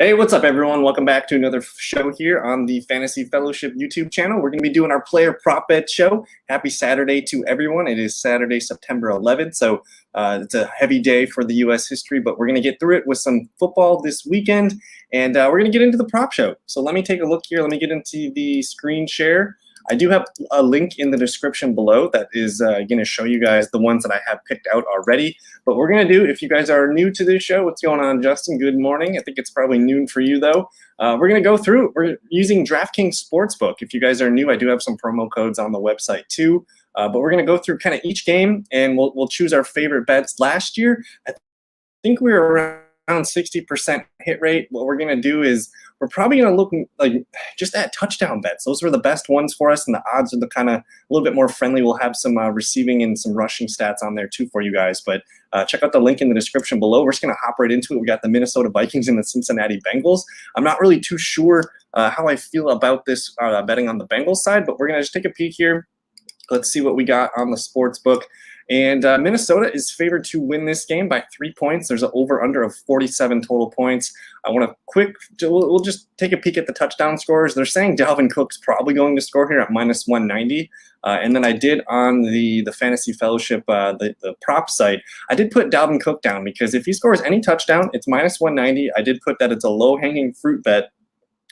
Hey, what's up, everyone? Welcome back to another show here on the Fantasy Fellowship YouTube channel. We're going to be doing our player prop bet show. Happy Saturday to everyone. It is Saturday, September 11th, so it's a heavy day for the U.S. history, but we're going to get through it with some football this weekend, and we're going to get into the prop show. So let me take a look here. Let me get into the screen share. I do have a link in the description below that is going to show you guys the ones that I have picked out already. But we're going to do, if you guys are new to this show, what's going on, Justin? Good morning. I think it's probably noon for you, though. We're going to go through. We're using DraftKings Sportsbook. If you guys are new, I do have some promo codes on the website, too. But we're going to go through kind of each game, and we'll choose our favorite bets. Last year, I think we were around 60% hit rate. What we're going to do is we're probably going to look like just at touchdown bets. Those were the best ones for us, and the odds are the kind of a little bit more friendly. We'll have some receiving and some rushing stats on there too for you guys. But check out the link in the description below. We're just going to hop right into it. We got the Minnesota Vikings and the Cincinnati Bengals. I'm not really too sure how I feel about this betting on the Bengals side, but we're going to just take a peek here. Let's see what we got on the sports book. And Minnesota is favored to win this game by 3 points. There's an over-under of 47 total points. I want to we'll just take a peek at the touchdown scores. They're saying Dalvin Cook's probably going to score here at minus 190. And then I did on the Fantasy Fellowship, the prop site, I did put Dalvin Cook down because if he scores any touchdown, it's minus 190. I did put that it's a low-hanging fruit bet,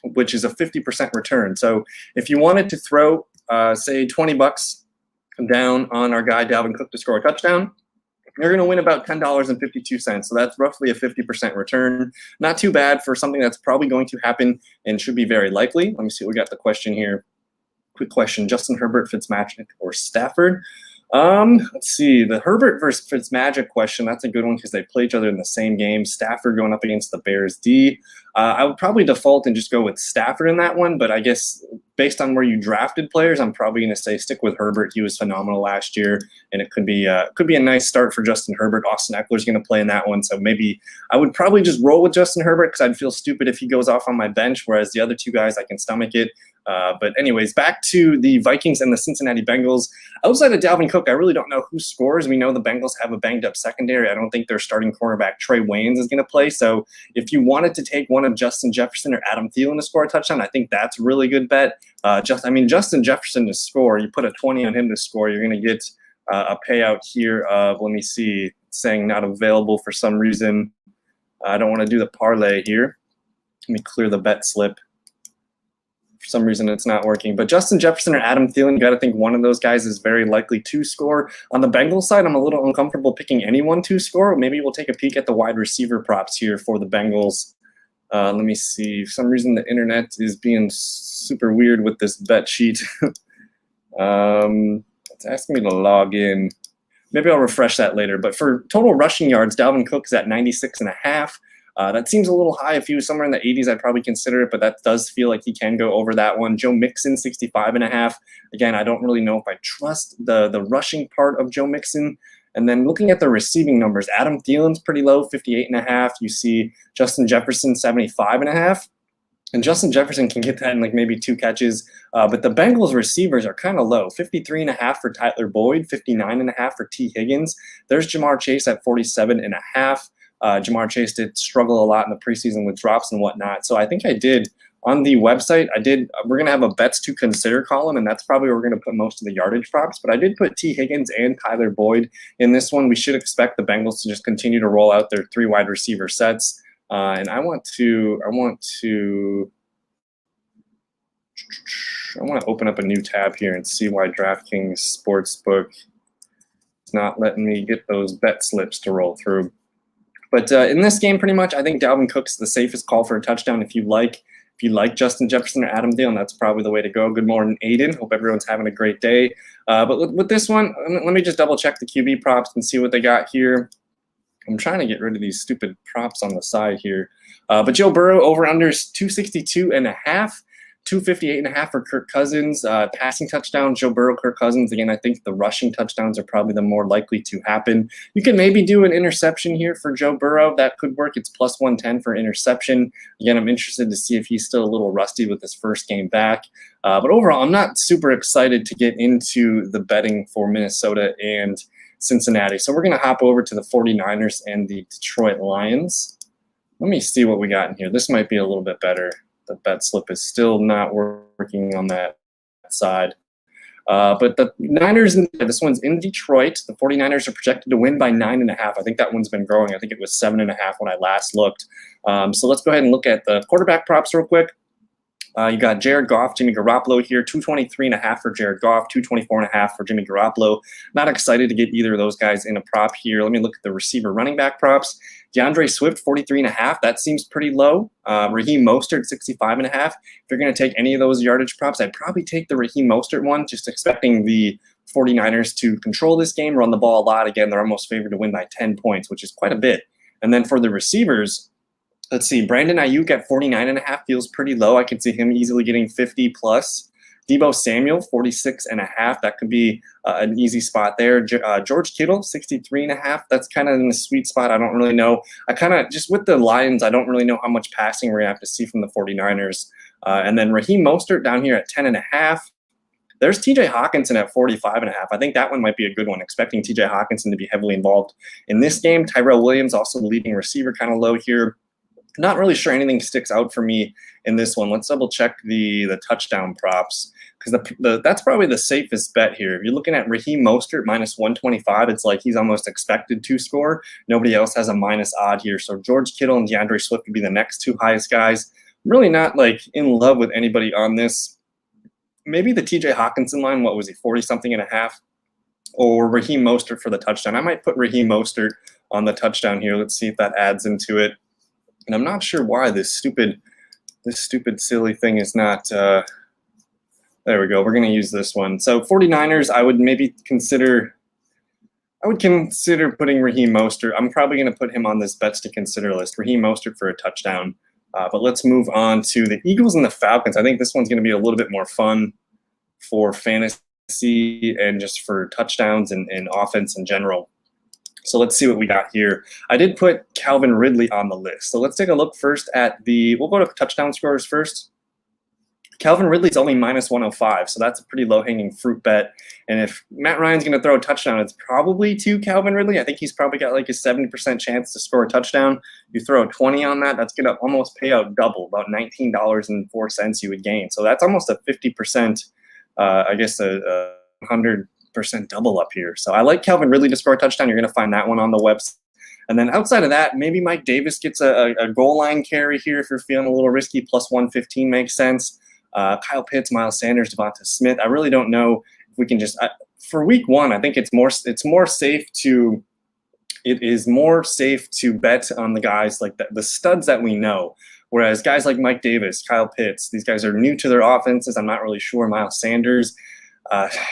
which is a 50% return. So if you wanted to throw, say, $20 down on our guy Dalvin Cook to score a touchdown, you're going to win about $10.52. So that's roughly a 50% return. Not too bad for something that's probably going to happen and should be very likely. Let me see. We got the question here. Quick question. Justin Herbert, Fitzmagic, or Stafford? Let's see. The Herbert versus Fitzmagic question, that's a good one because they play each other in the same game. Stafford going up against the Bears D. I would probably default and just go with Stafford in that one, but I guess based on where you drafted players, I'm probably going to say stick with Herbert. He was phenomenal last year, and it could be a nice start for Justin Herbert. Austin Eckler's going to play in that one, so maybe I would probably just roll with Justin Herbert because I'd feel stupid if he goes off on my bench, whereas the other two guys, I can stomach it. But anyways, back to the Vikings and the Cincinnati Bengals. Outside of Dalvin Cook, I really don't know who scores. We know the Bengals have a banged-up secondary. I don't think their starting cornerback, Trey Waynes, is going to play. So if you wanted to take one of Justin Jefferson or Adam Thielen to score a touchdown, I think that's a really good bet. Justin Jefferson to score, you put a 20 on him to score, you're going to get a payout here of, let me see, saying not available for some reason. I don't want to do the parlay here. Let me clear the bet slip. For some reason, it's not working. But Justin Jefferson or Adam Thielen, you got to think one of those guys is very likely to score. On the Bengals side, I'm a little uncomfortable picking anyone to score. Maybe we'll take a peek at the wide receiver props here for the Bengals. Let me see. For some reason, the internet is being super weird with this bet sheet. It's asking me to log in. Maybe I'll refresh that later. But for total rushing yards, Dalvin Cook is at 96.5. That seems a little high. If he was somewhere in the 80s, I'd probably consider it, but that does feel like he can go over that one. Joe Mixon, 65.5. Again, I don't really know if I trust the rushing part of Joe Mixon. And then looking at the receiving numbers, Adam Thielen's pretty low, 58.5. You see Justin Jefferson, 75.5. And Justin Jefferson can get that in like maybe 2 catches. But the Bengals receivers are kind of low, 53.5 for Tyler Boyd, 59.5 for T. Higgins. There's Jamar Chase at 47.5. Jamar Chase did struggle a lot in the preseason with drops and whatnot. So I think I did on the website. We're going to have a bets to consider column, and that's probably where we're going to put most of the yardage props. But I did put T. Higgins and Tyler Boyd in this one. We should expect the Bengals to just continue to roll out their 3 wide receiver sets. And I want to open up a new tab here and see why DraftKings Sportsbook is not letting me get those bet slips to roll through. But in this game, pretty much, I think Dalvin Cook's the safest call for a touchdown. If you like Justin Jefferson or Adam Thielen, that's probably the way to go. Good morning, Aiden. Hope everyone's having a great day. But with this one, let me just double check the QB props and see what they got here. I'm trying to get rid of these stupid props on the side here. But Joe Burrow over under 262.5. 258.5 for Kirk Cousins. Passing touchdown, Joe Burrow, Kirk Cousins. Again, I think the rushing touchdowns are probably the more likely to happen. You can maybe do an interception here for Joe Burrow. That could work. It's plus 110 for interception. Again, I'm interested to see if he's still a little rusty with his first game back. But overall, I'm not super excited to get into the betting for Minnesota and Cincinnati. So we're going to hop over to the 49ers and the Detroit Lions. Let me see what we got in here. This might be a little bit better. The bet slip is still not working on that side. But the Niners, this one's in Detroit. The 49ers are projected to win by 9.5. I think that one's been growing. I think it was 7.5 when I last looked. So let's go ahead and look at the quarterback props real quick. You got Jared Goff, Jimmy Garoppolo here, 223.5 for Jared Goff, 224.5 for Jimmy Garoppolo. Not excited to get either of those guys in a prop here. Let me look at the receiver running back props. Deandre Swift, 43.5. That seems pretty low. Raheem Mostert, 65.5. If you're going to take any of those yardage props, I'd probably take the Raheem Mostert one, just expecting the 49ers to control this game, run the ball a lot. Again, they're almost favored to win by 10 points, which is quite a bit. And then for the receivers, let's see, Brandon Iuke at 49.5 feels pretty low. I could see him easily getting 50 plus. Debo Samuel, 46.5. That could be an easy spot there. George Kittle, 63.5. That's kind of in the sweet spot. I don't really know. I kind of, just with the Lions, I don't really know how much passing we're going to have to see from the 49ers. And then Raheem Mostert down here at 10.5. There's TJ Hawkinson at 45.5. I think that one might be a good one, expecting TJ Hawkinson to be heavily involved in this game. Tyrell Williams, also the leading receiver, kind of low here. Not really sure anything sticks out for me in this one. Let's double check the touchdown props, because that's probably the safest bet here. If you're looking at Raheem Mostert minus 125, it's like he's almost expected to score. Nobody else has a minus odd here. So George Kittle and DeAndre Swift would be the next two highest guys. Really not like in love with anybody on this. Maybe the TJ Hawkinson line, what was he, 40-something.5? Or Raheem Mostert for the touchdown. I might put Raheem Mostert on the touchdown here. Let's see if that adds into it. And I'm not sure why this stupid silly thing is not, there we go. We're going to use this one. So 49ers, I would consider putting Raheem Mostert. I'm probably going to put him on this bets to consider list. Raheem Mostert for a touchdown. But let's move on to the Eagles and the Falcons. I think this one's going to be a little bit more fun for fantasy and just for touchdowns and offense in general. So let's see what we got here. I did put Calvin Ridley on the list. So let's take a look first at we'll go to touchdown scorers first. Calvin Ridley's only minus 105, so that's a pretty low-hanging fruit bet. And if Matt Ryan's going to throw a touchdown, it's probably to Calvin Ridley. I think he's probably got like a 70% chance to score a touchdown. You throw a 20 on that, that's going to almost pay out double, about $19.04 you would gain. So that's almost a 50%, I guess a 100% double up here. So I like Calvin Ridley to score a touchdown. You're going to find that one on the website. And then outside of that, maybe Mike Davis gets a goal line carry here if you're feeling a little risky. Plus 115 makes sense. Kyle Pitts, Miles Sanders, Devonta Smith. I really don't know if we can just for week one. I think it's more safe to bet on the guys like the studs that we know. Whereas guys like Mike Davis, Kyle Pitts, these guys are new to their offenses. I'm not really sure. Miles Sanders,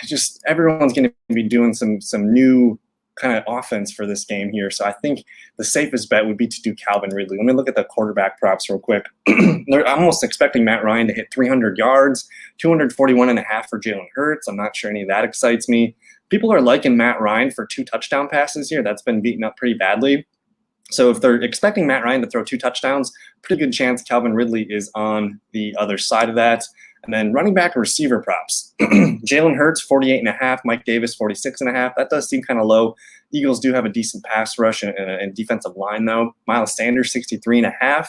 just everyone's going to be doing some new kind of offense for this game here. So I think the safest bet would be to do Calvin Ridley. Let me look at the quarterback props real quick. They're almost expecting Matt Ryan to hit 300 yards, 241.5 for Jalen Hurts. I'm not sure any of that excites me. People are liking Matt Ryan for 2 touchdown passes here. That's been beaten up pretty badly. So if they're expecting Matt Ryan to throw 2 touchdowns, pretty good chance Calvin Ridley is on the other side of that. And then running back and receiver props. Jalen Hurts, 48.5. Mike Davis, 46.5. That does seem kind of low. Eagles do have a decent pass rush and defensive line, though. Miles Sanders, 63.5.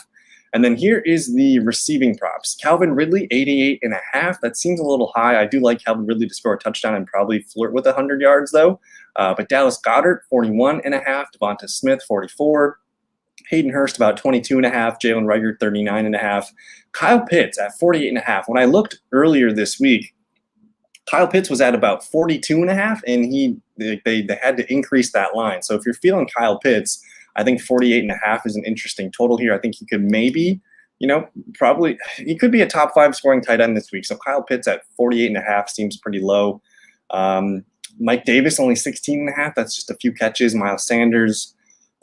And then here is the receiving props. Calvin Ridley, 88.5. That seems a little high. I do like Calvin Ridley to score a touchdown and probably flirt with 100 yards, though. But Dallas Goedert, 41.5. Devonta Smith, 44. Hayden Hurst, about 22.5. Jalen Reagor, 39.5. Kyle Pitts at 48.5. When I looked earlier this week, Kyle Pitts was at about 42.5, and they had to increase that line. So if you're feeling Kyle Pitts, I think 48.5 is an interesting total here. I think he could maybe, probably he could be a top 5 scoring tight end this week. So Kyle Pitts at 48.5 seems pretty low. Mike Davis only 16.5. That's just a few catches. Miles Sanders.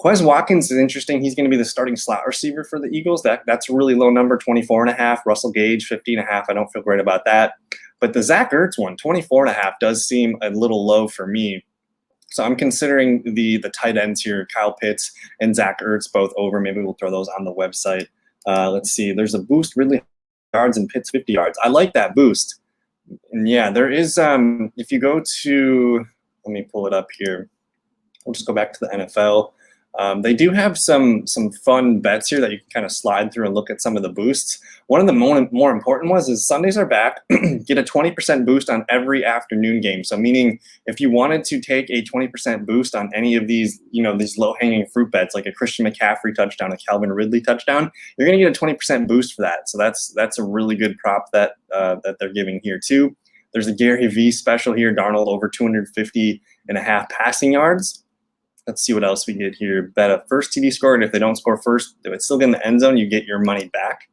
Quez Watkins is interesting. He's going to be the starting slot receiver for the Eagles. That's a really low number, 24.5. Russell Gage, 15.5. I don't feel great about that. But the Zach Ertz one, 24.5, does seem a little low for me. So I'm considering the tight ends here, Kyle Pitts and Zach Ertz, both over. Maybe we'll throw those on the website. Let's see. There's a boost, Ridley yards and Pitts 50 yards. I like that boost. And yeah, there is. If you go to, let me pull it up here. We'll just go back to the NFL. They do have some fun bets here that you can kind of slide through and look at some of the boosts. One of the more important ones is Sundays are back. Get a 20% boost on every afternoon game. So meaning if you wanted to take a 20% boost on any of these, these low-hanging fruit bets, like a Christian McCaffrey touchdown, a Calvin Ridley touchdown, you're going to get a 20% boost for that. So that's a really good prop that they're giving here too. There's a Garyvee special here, Darnold over 250.5 passing yards. Let's see what else we get here. Bet a first TD score, and if they don't score first, if it's still in the end zone, you get your money back.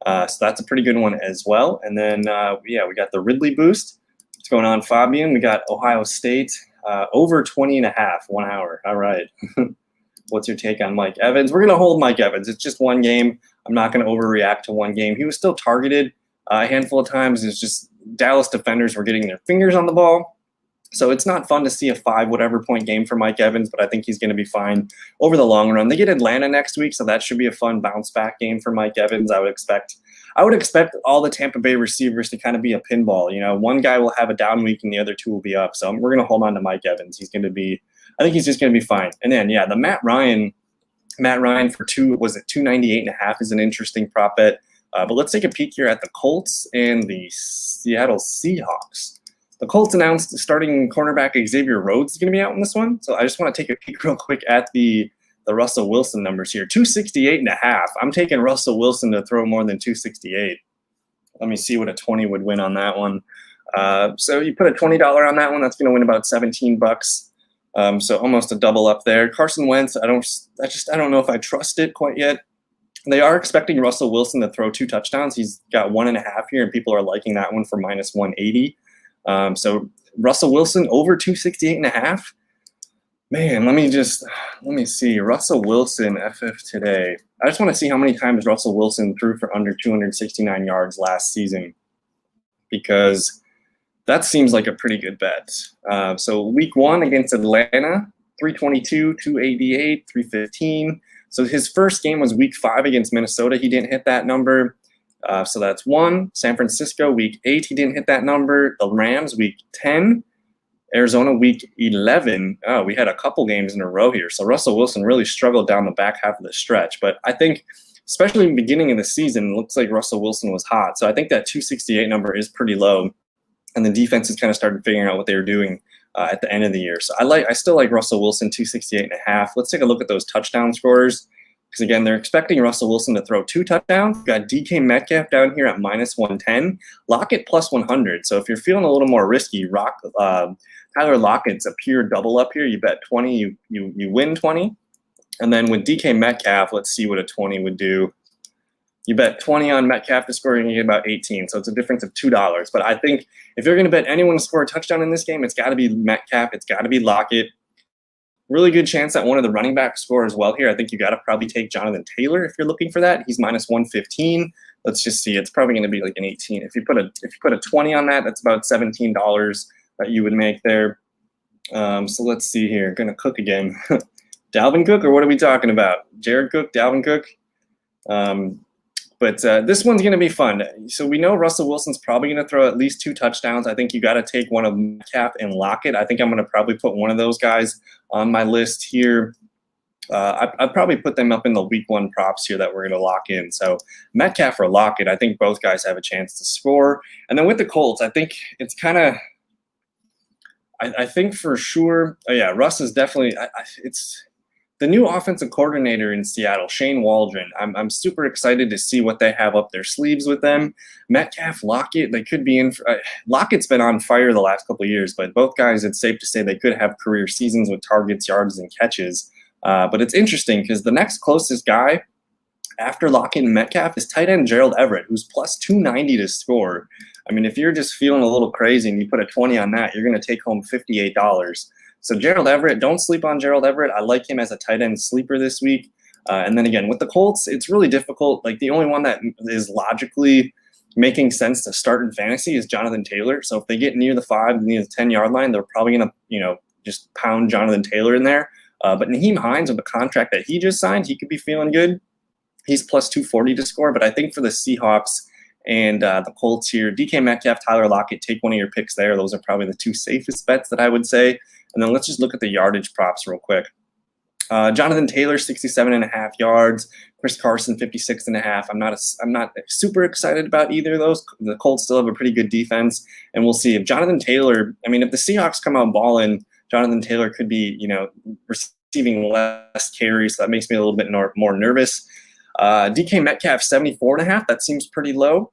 So that's a pretty good one as well. And then, we got the Ridley boost. What's going on, Fabian? We got Ohio State over 20.5, 1 hour. All right. What's your take on Mike Evans? We're going to hold Mike Evans. It's just one game. I'm not going to overreact to one game. He was still targeted a handful of times. It's just Dallas defenders were getting their fingers on the ball. So it's not fun to see a 5-whatever-point game for Mike Evans, but I think he's going to be fine over the long run. They get Atlanta next week, so that should be a fun bounce-back game for Mike Evans. I would expect all the Tampa Bay receivers to kind of be a pinball. One guy will have a down week and the other two will be up. So we're going to hold on to Mike Evans. I think he's just going to be fine. And then, the Matt Ryan for 298.5 is an interesting prop bet. But let's take a peek here at the Colts and the Seattle Seahawks. The Colts announced starting cornerback Xavier Rhodes is going to be out in this one. So I just want to take a peek real quick at the Russell Wilson numbers here. 268.5. I'm taking Russell Wilson to throw more than 268. Let me see what a 20 would win on that one. So you put a $20 on that one, that's going to win about $17. So almost a double up there. Carson Wentz, I don't know if I trust it quite yet. They are expecting Russell Wilson to throw 2 touchdowns. He's got 1.5 here, and people are liking that one for minus 180. So Russell Wilson over 268.5. Man, let me see. Russell Wilson FF today. I just want to see how many times Russell Wilson threw for under 269 yards last season, because that seems like a pretty good bet. So week 1 against Atlanta, 322, 288, 315. So his first game was week 5 against Minnesota. He didn't hit that number. So that's 1. San Francisco, week 8, he didn't hit that number. The Rams, week 10. Arizona, week 11. Oh, we had a couple games in a row here. So Russell Wilson really struggled down the back half of the stretch. But I think, especially in the beginning of the season, it looks like Russell Wilson was hot. So I think that 268 number is pretty low. And the defense has kind of started figuring out what they were doing at the end of the year. So I still like Russell Wilson, 268.5. Let's take a look at those touchdown scorers. Because, again, they're expecting Russell Wilson to throw 2 touchdowns. We've got DK Metcalf down here at minus 110. Lockett plus 100. So if you're feeling a little more risky, Tyler Lockett's a pure double up here. You bet 20, you win 20. And then with DK Metcalf, let's see what a 20 would do. You bet 20 on Metcalf to score, you're going to get about 18. So it's a difference of $2. But I think if you're going to bet anyone to score a touchdown in this game, it's got to be Metcalf. It's got to be Lockett. Really good chance that one of the running backs score as well here. I think you got to probably take Jonathan Taylor if you're looking for that. He's minus 115. Let's just see. It's probably going to be like an 18. If you put a 20 on that, that's about $17 that you would make there. So let's see here. Going to Cook again. Dalvin Cook, or what are we talking about? Jared Cook, Dalvin Cook. But this one's going to be fun. So we know Russell Wilson's probably going to throw at least 2 touchdowns. I think you got to take one of Metcalf and Lockett. I think I'm going to probably put one of those guys on my list here. I'd probably put them up in the week 1 props here that we're going to lock in. So Metcalf or Lockett, I think both guys have a chance to score. And then with the Colts, I think it's kind of – I think for sure – Russ is definitely it's – the new offensive coordinator in Seattle, Shane Waldron, I'm super excited to see what they have up their sleeves with them. Metcalf, Lockett, they could be in. Lockett's been on fire the last couple of years, but both guys, it's safe to say they could have career seasons with targets, yards, and catches. But it's interesting because the next closest guy after Lockett and Metcalf is tight end Gerald Everett, who's plus 290 to score. I mean, if you're just feeling a little crazy and you put a 20 on that, you're going to take home $58. So Gerald Everett, don't sleep on Gerald Everett. I like him as a tight end sleeper this week. And then again, with the Colts, it's really difficult. Like the only one that is logically making sense to start in fantasy is Jonathan Taylor. So if they get near the 5, near the 10-yard line, they're probably going to, just pound Jonathan Taylor in there. But Nyheim Hines, with the contract that he just signed, he could be feeling good. He's plus 240 to score. But I think for the Seahawks and the Colts here, DK Metcalf, Tyler Lockett, take one of your picks there. Those are probably the 2 safest bets that I would say. And then let's just look at the yardage props real quick. Jonathan Taylor, 67.5 yards. Chris Carson, 56.5. I'm not super excited about either of those. The Colts still have a pretty good defense, and we'll see if Jonathan Taylor. I mean, if the Seahawks come out balling, Jonathan Taylor could be, receiving less carries. So that makes me a little bit more nervous. DK Metcalf, 74.5. That seems pretty low.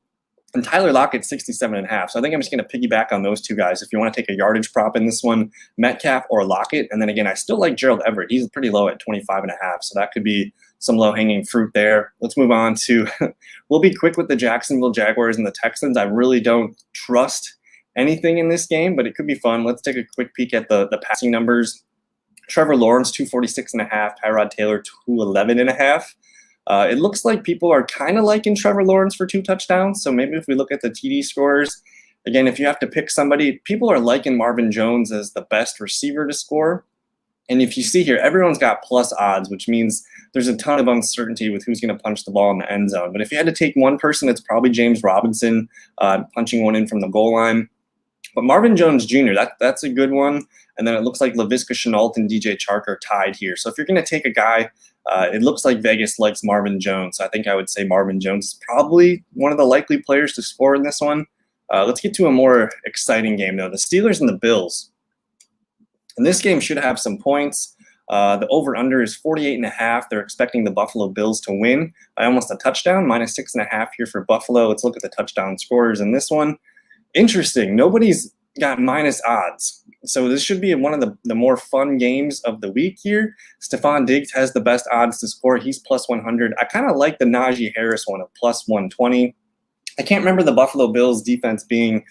And Tyler Lockett, 67.5. So I think I'm just going to piggyback on those two guys. If you want to take a yardage prop in this one, Metcalf or Lockett. And then again, I still like Gerald Everett. He's pretty low at 25.5. So that could be some low-hanging fruit there. Let's move on to we'll be quick with the Jacksonville Jaguars and the Texans. I really don't trust anything in this game, but it could be fun. Let's take a quick peek at the passing numbers. Trevor Lawrence, 246.5. Tyrod Taylor, 211.5. It looks like people are kind of liking Trevor Lawrence for 2 touchdowns. So maybe if we look at the TD scores, again, if you have to pick somebody, people are liking Marvin Jones as the best receiver to score. And if you see here, everyone's got plus odds, which means there's a ton of uncertainty with who's going to punch the ball in the end zone. But if you had to take one person, it's probably James Robinson punching one in from the goal line. But Marvin Jones Jr., that's a good one. And then it looks like Laviska Shenault and DJ Chark are tied here. So if you're going to take a guy, it looks like Vegas likes Marvin Jones. So I think I would say Marvin Jones is probably one of the likely players to score in this one. Let's get to a more exciting game, though. The Steelers and the Bills. And this game should have some points. The over-under is 48.5. They're expecting the Buffalo Bills to win by almost a touchdown, -6.5 here for Buffalo. Let's look at the touchdown scorers in this one. Interesting. Nobody's got minus odds. So this should be one of the more fun games of the week here. Stephon Diggs has the best odds to score. He's plus 100. I kind of like the Najee Harris one of plus 120. I can't remember the Buffalo Bills defense being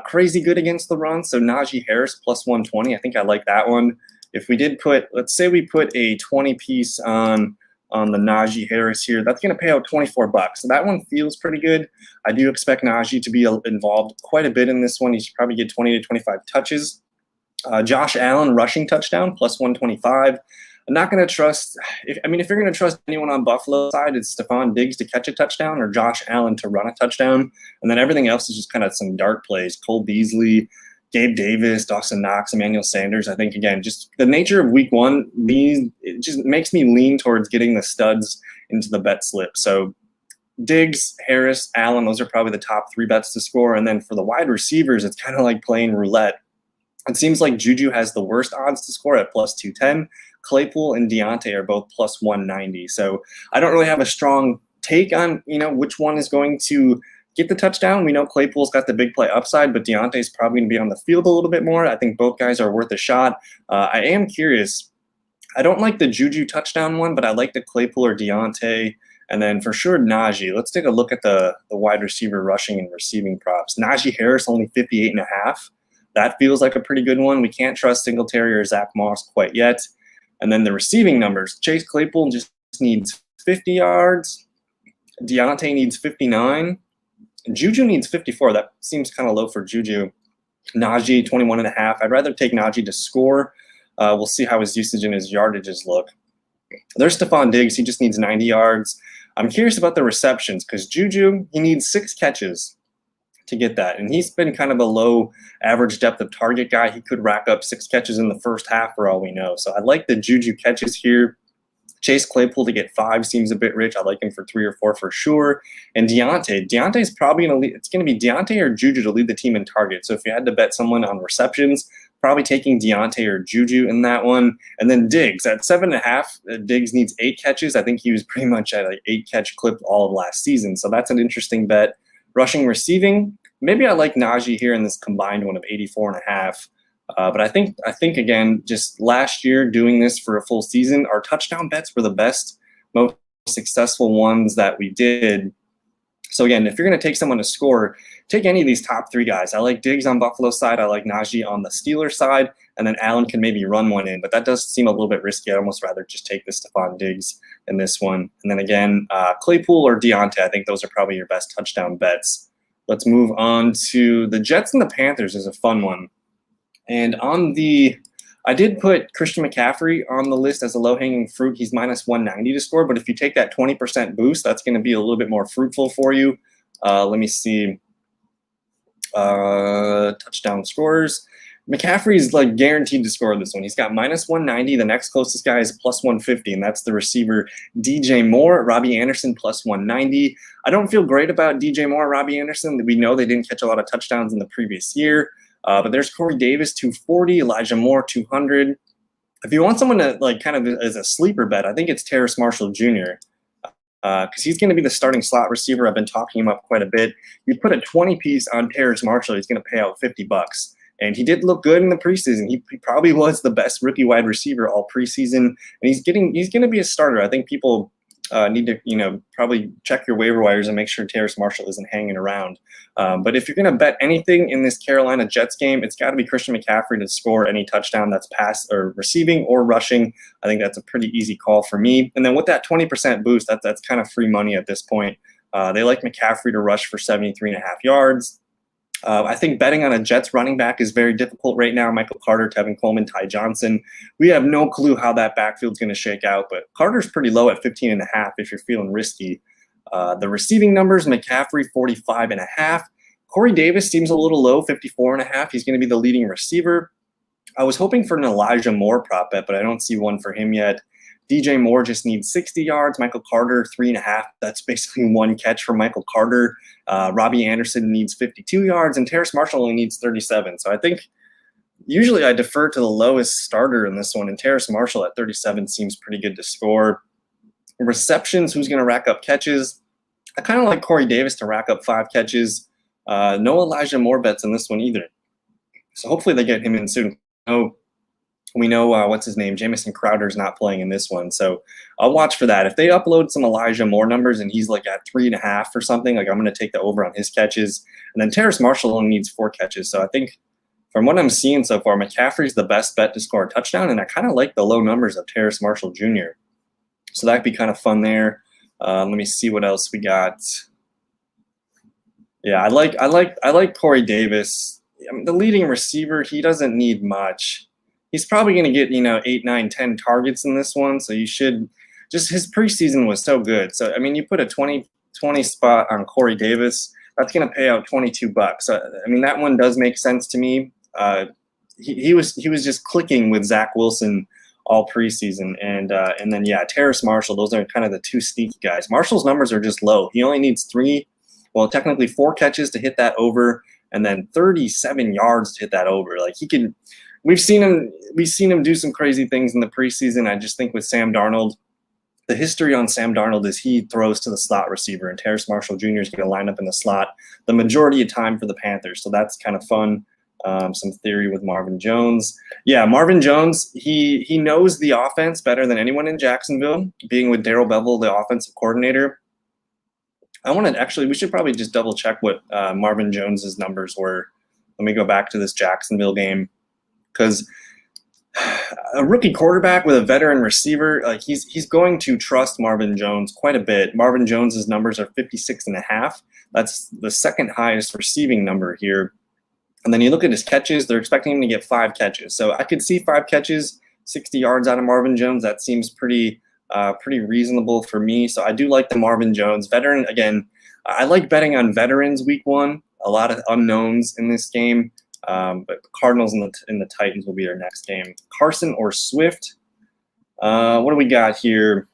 crazy good against the run. So Najee Harris plus 120. I think I like that one. If we did put, let's say we put a 20 piece on the Najee Harris here, that's going to pay out $24. So that one feels pretty good. I do expect Najee to be involved quite a bit in this one. He should probably get 20 to 25 touches. Josh Allen rushing touchdown plus 125. I'm not going to trust. If you're going to trust anyone on Buffalo side, it's Stephon Diggs to catch a touchdown or Josh Allen to run a touchdown, and then everything else is just kind of some dark plays. Cole Beasley, Gabe Davis, Dawson Knox, Emmanuel Sanders. I think, again, just the nature of week one, it just makes me lean towards getting the studs into the bet slip. So Diggs, Harris, Allen, those are probably the top 3 bets to score. And then for the wide receivers, it's kind of like playing roulette. It seems like Juju has the worst odds to score at plus 210. Claypool and Deontay are both plus 190. So I don't really have a strong take on, which one is going to get the touchdown. We know Claypool's got the big play upside, but Deontay's probably going to be on the field a little bit more. I think both guys are worth a shot. I am curious. I don't like the Juju touchdown one, but I like the Claypool or Deontay. And then for sure, Najee. Let's take a look at the wide receiver rushing and receiving props. Najee Harris, only 58.5. That feels like a pretty good one. We can't trust Singletary or Zach Moss quite yet. And then the receiving numbers. Chase Claypool just needs 50 yards. Deontay needs 59. Juju needs 54. That seems kind of low for Juju. Najee, 21.5. I'd rather take Najee to score. We'll see how his usage and his yardages look. There's Stephon Diggs. He just needs 90 yards. I'm curious about the receptions because Juju, he needs 6 catches to get that. And he's been kind of a low average depth of target guy. He could rack up 6 catches in the first half for all we know. So I like the Juju catches here. Chase Claypool to get 5 seems a bit rich. I like him for 3 or 4 for sure. And Deontay's probably going to lead. It's going to be Deontay or Juju to lead the team in targets. So if you had to bet someone on receptions, probably taking Deontay or Juju in that one. And then Diggs at 7.5. Diggs needs 8 catches. I think he was pretty much at an 8-catch clip all of last season. So that's an interesting bet. Rushing, receiving, maybe I like Najee here in this combined one of 84.5. But I think again, just last year doing this for a full season, our touchdown bets were the best, most successful ones that we did. So again, if you're going to take someone to score, take any of these top 3 guys. I like Diggs on Buffalo's side. I like Najee on the Steelers side. And then Allen can maybe run one in. But that does seem a little bit risky. I'd almost rather just take the Stephon Diggs in this one. And then again, Claypool or Deontay. I think those are probably your best touchdown bets. Let's move on to the Jets and the Panthers is a fun one. And I did put Christian McCaffrey on the list as a low-hanging fruit. He's minus 190 to score. But if you take that 20% boost, that's going to be a little bit more fruitful for you. Let me see. Touchdown scores. McCaffrey's like guaranteed to score this one. He's got -190. The next closest guy is +150, and that's the receiver DJ Moore. Robbie Anderson +190. I don't feel great about DJ Moore, Robbie Anderson. We know they didn't catch a lot of touchdowns in the previous year, but there's Corey Davis 240, Elijah Moore 200. If you want someone to like kind of as a sleeper bet, I think it's Terrace Marshall Jr. Because he's going to be the starting slot receiver. I've been talking him up quite a bit. You put a 20 piece on Terrace Marshall, he's going to pay out $50. And he did look good in the preseason. He probably was the best rookie wide receiver all preseason, and he's going to be a starter. I think people need to probably check your waiver wires and make sure Terrace Marshall isn't hanging around. But if you're going to bet anything in this Carolina Jets game, it's got to be Christian McCaffrey to score any touchdown that's pass or receiving or rushing. I think that's a pretty easy call for me. And then with that 20% boost, that's kind of free money at this point. They like McCaffrey to rush for 73.5 yards. I think betting on a Jets running back is very difficult right now. Michael Carter, Tevin Coleman, Ty Johnson. We have no clue how that backfield's going to shake out, but Carter's pretty low at 15.5 if you're feeling risky. The receiving numbers, McCaffrey 45.5. Corey Davis seems a little low, 54.5. He's going to be the leading receiver. I was hoping for an Elijah Moore prop bet, but I don't see one for him yet. DJ Moore just needs 60 yards. Michael Carter, 3.5. That's basically one catch for Michael Carter. Robbie Anderson needs 52 yards, and Terrace Marshall only needs 37. So I think usually I defer to the lowest starter in this one, and Terrace Marshall at 37 seems pretty good to score. Receptions, who's going to rack up catches? I kind of like Corey Davis to rack up 5 catches. No Elijah Moore bets in this one either. So hopefully they get him in soon. We know what's his name? Jameson Crowder is not playing in this one. So I'll watch for that. If they upload some Elijah Moore numbers and he's like at 3.5 or something, like I'm going to take the over on his catches. And then Terrace Marshall only needs 4 catches. So I think from what I'm seeing so far, McCaffrey's the best bet to score a touchdown. And I kind of like the low numbers of Terrace Marshall Jr. So that'd be kind of fun there. Let me see what else we got. Yeah, I like Corey Davis. I mean, the leading receiver, he doesn't need much. He's probably going to get, 8, 9, 10 targets in this one. So you should just, his preseason was so good. So, I mean, you put a 20 spot on Corey Davis, that's going to pay out $22. So, I mean, that one does make sense to me. He was just clicking with Zach Wilson all preseason. And then, yeah, Terrace Marshall, those are kind of the 2 sneaky guys. Marshall's numbers are just low. He only needs technically 4 catches to hit that over, and then 37 yards to hit that over. Like he can, we've seen him do some crazy things in the preseason. I just think with Sam Darnold, the history on Sam Darnold is he throws to the slot receiver, and Terrace Marshall Jr. is going to line up in the slot the majority of time for the Panthers. So that's kind of fun. Some theory with Marvin Jones. Yeah, Marvin Jones, he knows the offense better than anyone in Jacksonville, being with Darrell Bevell, the offensive coordinator. We should probably just double check what Marvin Jones's numbers were. Let me go back to this Jacksonville game, because a rookie quarterback with a veteran receiver, like he's going to trust Marvin Jones quite a bit. Marvin Jones's numbers are 56.5. That's the second highest receiving number here. And then you look at his catches, they're expecting him to get 5 catches. So I could see 5 catches, 60 yards out of Marvin Jones. That seems pretty reasonable for me. So I do like the Marvin Jones veteran. Again, I like betting on veterans week 1. A lot of unknowns in this game. But the Cardinals and the Titans will be their next game. Carson or Swift? What do we got here?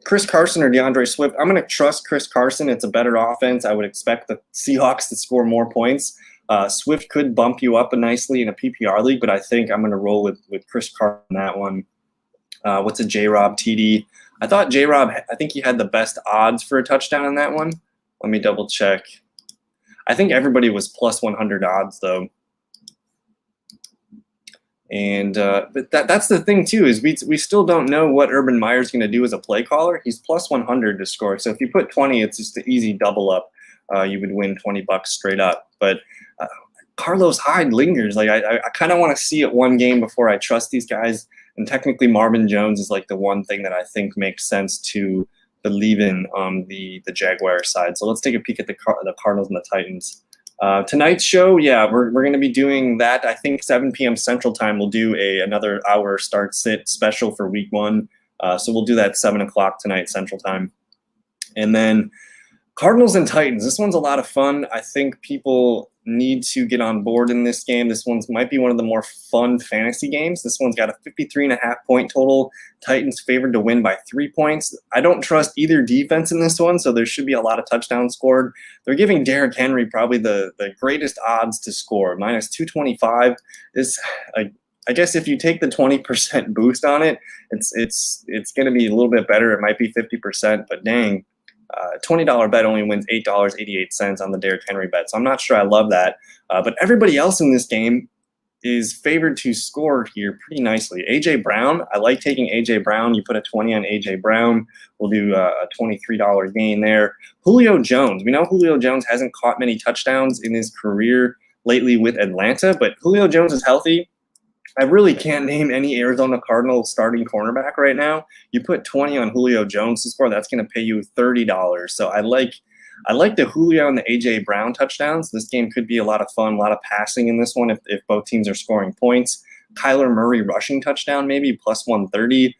Chris Carson or DeAndre Swift? I'm going to trust Chris Carson. It's a better offense. I would expect the Seahawks to score more points. Swift could bump you up nicely in a PPR league, but I think I'm going to roll with Chris Carson on that one. What's a J-Rob TD? I thought J-Rob, I think he had the best odds for a touchdown on that one. Let me double check. I think everybody was plus 100 odds though. And but that's the thing too, is we still don't know what Urban Meyer's going to do as a play caller. He's plus 100 to score. So if you put 20, it's just an easy double up. You would win $20 straight up. But Carlos Hyde lingers. Like I kind of want to see it one game before I trust these guys. And technically Marvin Jones is like the one thing that I think makes sense to believe in on the Jaguars side. So let's take a peek at the Cardinals and the Titans. Tonight's show, yeah, we're going to be doing that. I think 7 p.m. Central Time. We'll do another hour start sit special for week 1. So we'll do that 7 o'clock tonight Central Time. And then Cardinals and Titans. This one's a lot of fun. I think people need to get on board in this game. This one might be one of the more fun fantasy games. This one's got a 53.5 point total. Titans favored to win by 3 points. I don't trust either defense in this one, so there should be a lot of touchdowns scored. They're giving Derrick Henry probably the greatest odds to score. Minus 225 is I guess if you take the 20% boost on it, it's going to be a little bit better. It might be 50%, but dang. $20 bet only wins $8.88 on the Derrick Henry bet. So I'm not sure I love that. But everybody else in this game is favored to score here pretty nicely. A.J. Brown, I like taking A.J. Brown. You put a 20 on A.J. Brown. We'll do a $23 gain there. Julio Jones. We know Julio Jones hasn't caught many touchdowns in his career lately with Atlanta, but Julio Jones is healthy. I really can't name any Arizona Cardinals starting cornerback right now. You put 20 on Julio Jones to score, that's going to pay you $30. So I like the Julio and the A.J. Brown touchdowns. This game could be a lot of fun, a lot of passing in this one if both teams are scoring points. Kyler Murray rushing touchdown maybe, plus 130.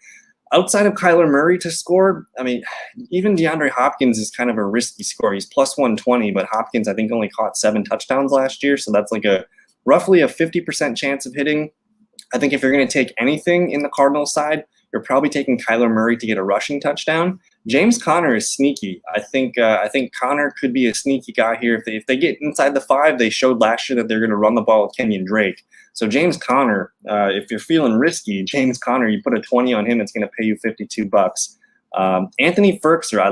Outside of Kyler Murray to score, I mean, even DeAndre Hopkins is kind of a risky score. He's plus 120, but Hopkins I think only caught 7 touchdowns last year, so that's like roughly a 50% chance of hitting. I think if you're going to take anything in the Cardinals side, you're probably taking Kyler Murray to get a rushing touchdown. James Conner is sneaky. I think Conner could be a sneaky guy here. If they get inside the 5, they showed last year that they're going to run the ball with Kenyon Drake. So James Conner, if you're feeling risky, James Conner, you put a 20 on him, it's going to pay you $52. Anthony Firkser, I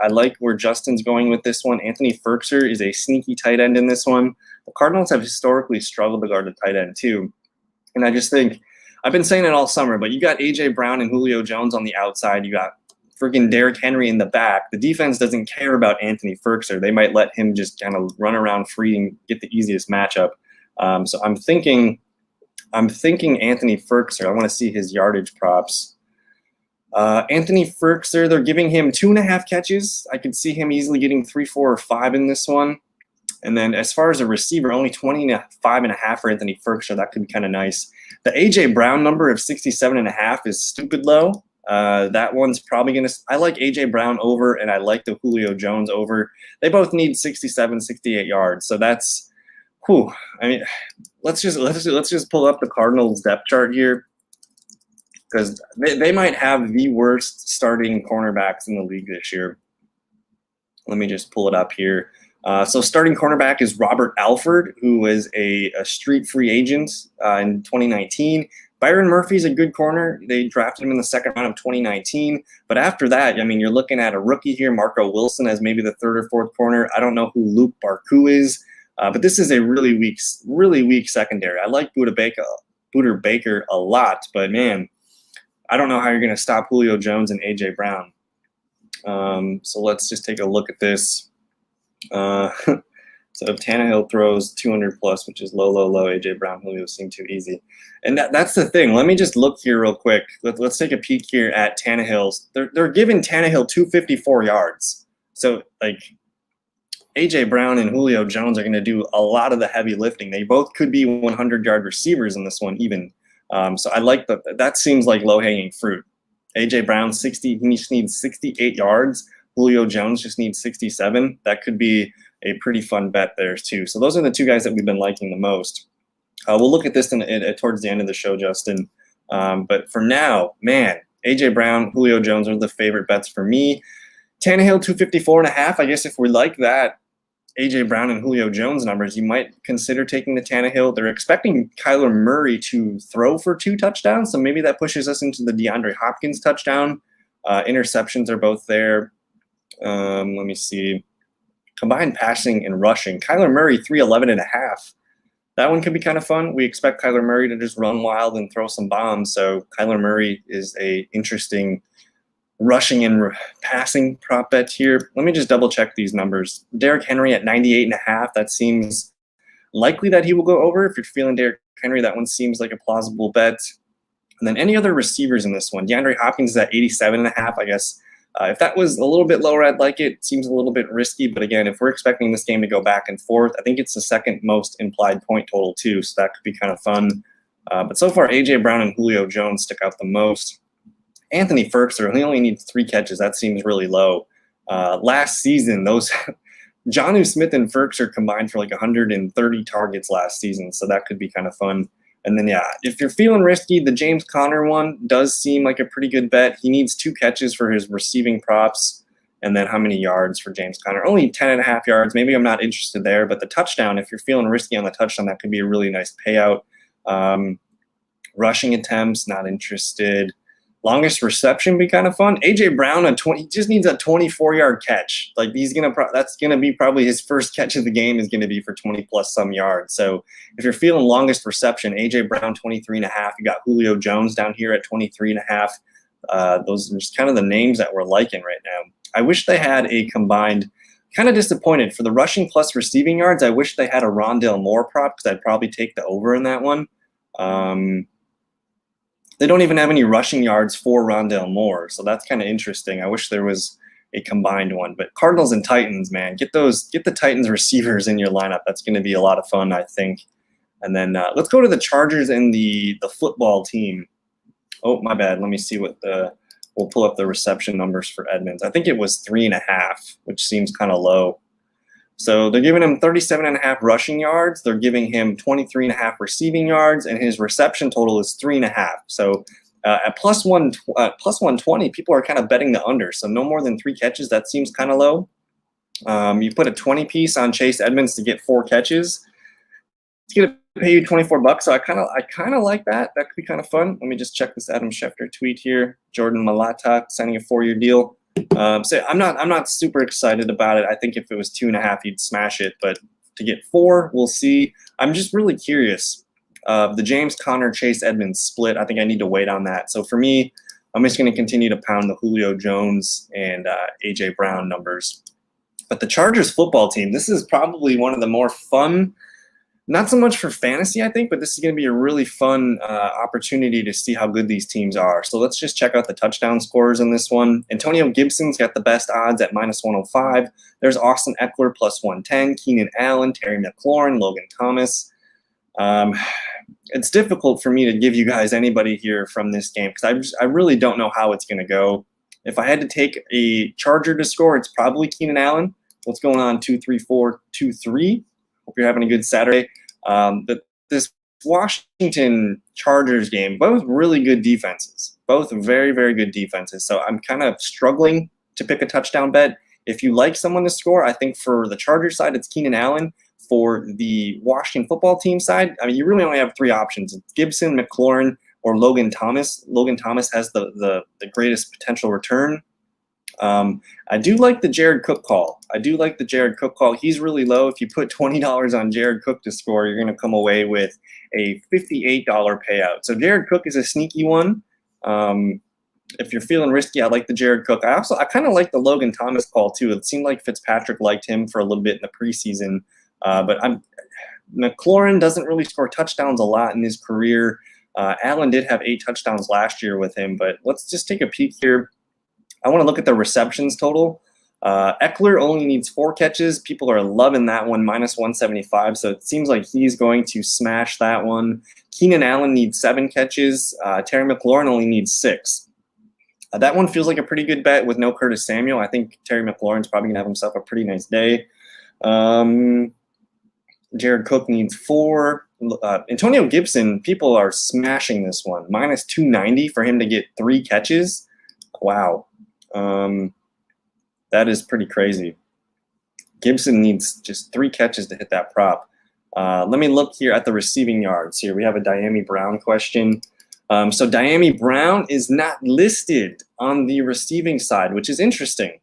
like where Justin's going with this one. Anthony Firkser is a sneaky tight end in this one. The Cardinals have historically struggled to guard the tight end too. And I just think, I've been saying it all summer, but you got A.J. Brown and Julio Jones on the outside. You got freaking Derrick Henry in the back. The defense doesn't care about Anthony Firkser. They might let him just kind of run around free and get the easiest matchup. So I'm thinking Anthony Firkser. I want to see his yardage props. Anthony Firkser, they're giving him 2.5 catches. I could see him easily getting 3, 4, or 5 in this one. And then as far as a receiver, only 25.5 for Anthony Firkser. That could be kind of nice. The A.J. Brown number of 67.5 is stupid low. That one's probably going to – I like A.J. Brown over, and I like the Julio Jones over. They both need 67, 68 yards. So that's – whew. I mean, let's just pull up the Cardinals depth chart here because they might have the worst starting cornerbacks in the league this year. Let me just pull it up here. So starting cornerback is Robert Alford, who was a street free agent in 2019. Byron Murphy's a good corner. They drafted him in the second round of 2019. But after that, I mean, you're looking at a rookie here, Marco Wilson, as maybe the third or fourth corner. I don't know who Luke Barku is, but this is a really weak secondary. I like Buda Baker a lot, but man, I don't know how you're going to stop Julio Jones and A.J. Brown. So let's just take a look at this. So if Tannehill throws 200 plus, which is low, A.J. Brown, Julio seem too easy. And that's the thing. Let me just look here real quick. Let's take a peek here at Tannehill's. They're giving Tannehill 254 yards. So like A.J. Brown and Julio Jones are going to do a lot of the heavy lifting. They both could be 100-yard receivers in this one even. So I like that seems like low-hanging fruit. A.J. Brown, 60, he just needs 68 yards. Julio Jones just needs 67. That could be a pretty fun bet there too. So those are the two guys that we've been liking the most. We'll look at this towards the end of the show, Justin. But for now, man, A.J. Brown, Julio Jones are the favorite bets for me. Tannehill, 254.5. I guess if we like that A.J. Brown and Julio Jones numbers, you might consider taking the Tannehill. They're expecting Kyler Murray to throw for 2 touchdowns, so maybe that pushes us into the DeAndre Hopkins touchdown. Interceptions are both there. Let me see. Combined passing and rushing. Kyler Murray, 311.5. That one could be kind of fun. We expect Kyler Murray to just run wild and throw some bombs. So Kyler Murray is a interesting rushing and passing prop bet here. Let me just double check these numbers. Derrick Henry at 98.5. That seems likely that he will go over. If you're feeling Derrick Henry, that one seems like a plausible bet. And then any other receivers in this one. DeAndre Hopkins is at 87.5. I guess if that was a little bit lower, I'd like it. It seems a little bit risky. But again, if we're expecting this game to go back and forth, I think it's the second most implied point total too. So that could be kind of fun. But so far, A.J. Brown and Julio Jones stick out the most. Anthony Firkser, he only needs 3 catches. That seems really low. Last season, those Jonnu Smith and Ferks are combined for like 130 targets last season, so that could be kind of fun. And then, yeah, if you're feeling risky, the James Conner one does seem like a pretty good bet. He needs 2 catches for his receiving props. And then how many yards for James Conner? Only 10.5 yards. Maybe I'm not interested there. But the touchdown, if you're feeling risky on the touchdown, that could be a really nice payout. Rushing attempts, not interested. Longest reception be kind of fun. AJ Brown, he just needs a 24-yard catch. Like that's gonna be probably his first catch of the game is gonna be for 20 plus some yards. So if you're feeling longest reception, AJ Brown 23.5. You got Julio Jones down here at 23.5. Those are just kind of the names that we're liking right now. I wish they had a combined. Kind of disappointed for the rushing plus receiving yards. I wish they had a Rondale Moore prop because I'd probably take the over in that one. They don't even have any rushing yards for Rondale Moore, so that's kind of interesting. I wish there was a combined one. But Cardinals and Titans, man, get the Titans receivers in your lineup. That's going to be a lot of fun, I think. And then let's go to the Chargers and the football team. Oh, my bad. Let me see we'll pull up the reception numbers for Edmonds. I think it was 3.5, which seems kind of low. So they're giving him 37.5 rushing yards. They're giving him 23.5 receiving yards, and his reception total is 3.5. So at plus 120, people are kind of betting the under. So no more than 3 catches. That seems kind of low. You put a 20 piece on Chase Edmonds to get 4 catches. It's gonna pay you $24. So I kind of like that. That could be kind of fun. Let me just check this Adam Schefter tweet here. Jordan Malata signing a 4-year deal. So I'm not super excited about it. I think if it was 2.5, he'd smash it. But to get 4, we'll see. I'm just really curious. The James Conner Chase Edmonds split, I think I need to wait on that. So for me, I'm just going to continue to pound the Julio Jones and AJ Brown numbers. But the Chargers football team, this is probably one of the more fun. Not so much for fantasy, I think, but this is going to be a really fun opportunity to see how good these teams are. So let's just check out the touchdown scores in this one. Antonio Gibson's got the best odds at minus 105. There's Austin Eckler plus 110, Keenan Allen, Terry McLaurin, Logan Thomas. It's difficult for me to give you guys anybody here from this game because I really don't know how it's going to go. If I had to take a Charger to score, it's probably Keenan Allen. What's going on? 2-3-4-2-3. Hope you're having a good Saturday. But this Washington Chargers game, both really good defenses, both very, very good defenses. So I'm kind of struggling to pick a touchdown bet. If you like someone to score, I think for the Chargers side, it's Keenan Allen. For the Washington football team side, I mean, you really only have 3 options. It's Gibson, McLaurin, or Logan Thomas. Logan Thomas has the greatest potential return. I do like the Jared Cook call. He's really low. If you put $20 on Jared Cook to score, you're going to come away with a $58 payout. So Jared Cook is a sneaky one. If you're feeling risky, I like the Jared Cook. I kind of like the Logan Thomas call too. It seemed like Fitzpatrick liked him for a little bit in the preseason. But McLaurin doesn't really score touchdowns a lot in his career. Allen did have 8 touchdowns last year with him, but let's just take a peek here. I want to look at the receptions total. Eckler only needs 4 catches. People are loving that one, minus 175. So it seems like he's going to smash that one. Keenan Allen needs 7 catches. Terry McLaurin only needs 6. That one feels like a pretty good bet with no Curtis Samuel. I think Terry McLaurin's probably going to have himself a pretty nice day. Jared Cook needs 4. Antonio Gibson, people are smashing this one. Minus 290 for him to get 3 catches. Wow. That is pretty crazy. Gibson needs just 3 catches to hit that prop. Let me look here at the receiving yards here. We have a Diami Brown question. So Diami Brown is not listed on the receiving side, which is interesting.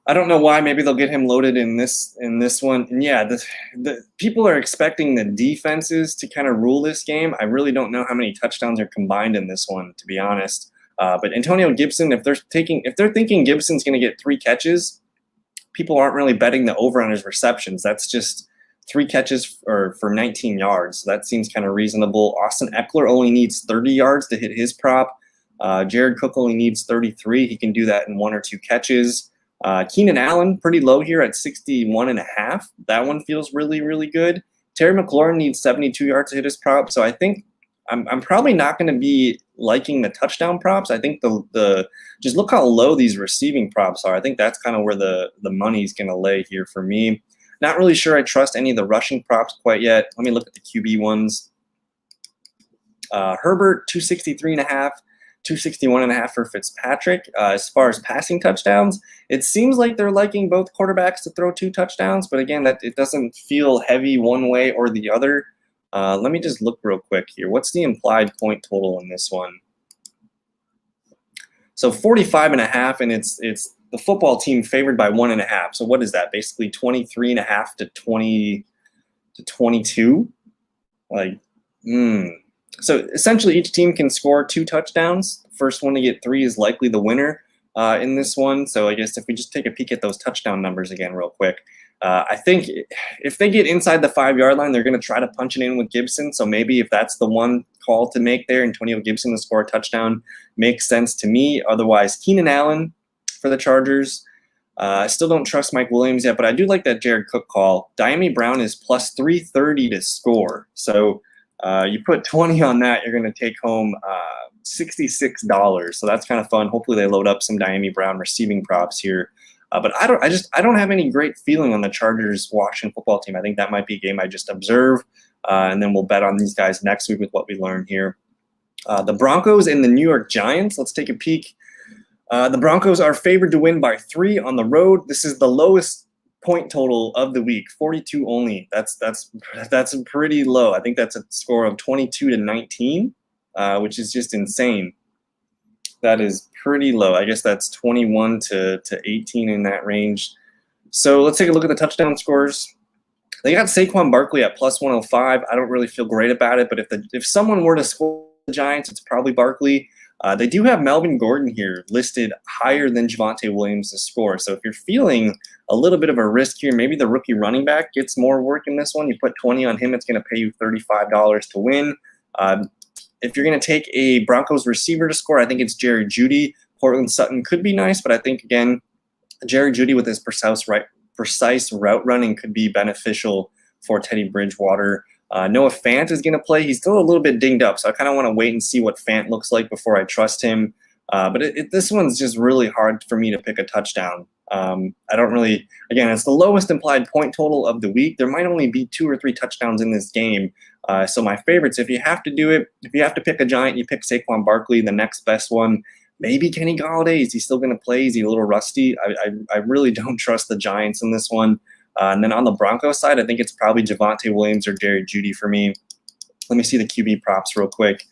I don't know why. Maybe they'll get him loaded in this one. And yeah, the people are expecting the defenses to kind of rule this game. I really don't know how many touchdowns are combined in this one, to be honest. But Antonio Gibson, if they're thinking Gibson's going to get 3 catches, people aren't really betting the over on his receptions. That's just 3 catches for 19 yards. So that seems kind of reasonable. Austin Eckler only needs 30 yards to hit his prop. Jared Cook only needs 33. He can do that in 1 or 2 catches. Keenan Allen, pretty low here at 61.5. That one feels really, really good. Terry McLaurin needs 72 yards to hit his prop. So I think I'm probably not going to be liking the touchdown props. I think the just look how low these receiving props are. I think that's kind of where the money's going to lay here for me. Not really sure I trust any of the rushing props quite yet. Let me look at the QB ones. Herbert 263.5. 261.5 for Fitzpatrick. As far as passing touchdowns, it seems like they're liking both quarterbacks to throw 2 touchdowns, but again, that it doesn't feel heavy one way or the other. Let me just look real quick here. What's the implied point total in this one? So 45.5, and it's the football team favored by 1.5. So what is that? Basically 23.5 to 22. So essentially, each team can score 2 touchdowns. The first one to get 3 is likely the winner in this one. So I guess if we just take a peek at those touchdown numbers again real quick, I think if they get inside the 5-yard line, they're going to try to punch it in with Gibson. So maybe if that's the one call to make there, Antonio Gibson to score a touchdown makes sense to me. Otherwise, Keenan Allen for the Chargers. I still don't trust Mike Williams yet, but I do like that Jared Cook call. Diami Brown is plus 330 to score. So you put 20 on that, you're going to take home $66. So that's kind of fun. Hopefully they load up some Diami Brown receiving props here. But I don't have any great feeling on the Chargers Washington football team. I think that might be a game I just observe, and then we'll bet on these guys next week with what we learn here. The Broncos and the New York Giants. Let's take a peek. The Broncos are favored to win by 3 on the road. This is the lowest point total of the week, 42 only. That's pretty low. I think that's a score of 22 to 19, which is just insane. That is pretty low. I guess that's 21 to 18 in that range. So let's take a look at the touchdown scores. They got Saquon Barkley at plus 105. I don't really feel great about it, but if someone were to score the Giants, it's probably Barkley. They do have Melvin Gordon here listed higher than Javonte Williams to score. So if you're feeling a little bit of a risk here, maybe the rookie running back gets more work in this one. You put 20 on him, it's going to pay you $35 to win. If you're going to take a Broncos receiver to score, I think it's Jerry Judy. Cortland Sutton could be nice, but I think, again, Jerry Judy with his precise route running could be beneficial for Teddy Bridgewater. Noah Fant is going to play. He's still a little bit dinged up, so I kind of want to wait and see what Fant looks like before I trust him. But this one's just really hard for me to pick a touchdown. I don't really, again, it's the lowest implied point total of the week. There might only be 2 or 3 touchdowns in this game. So my favorites, if you have to do it, if you have to pick a Giant, you pick Saquon Barkley. The next best one, maybe Kenny Golladay. Is he still going to play? Is he a little rusty? I really don't trust the Giants in this one. And then on the Broncos side, I think it's probably Javonte Williams or Jerry Judy for me. Let me see the QB props real quick.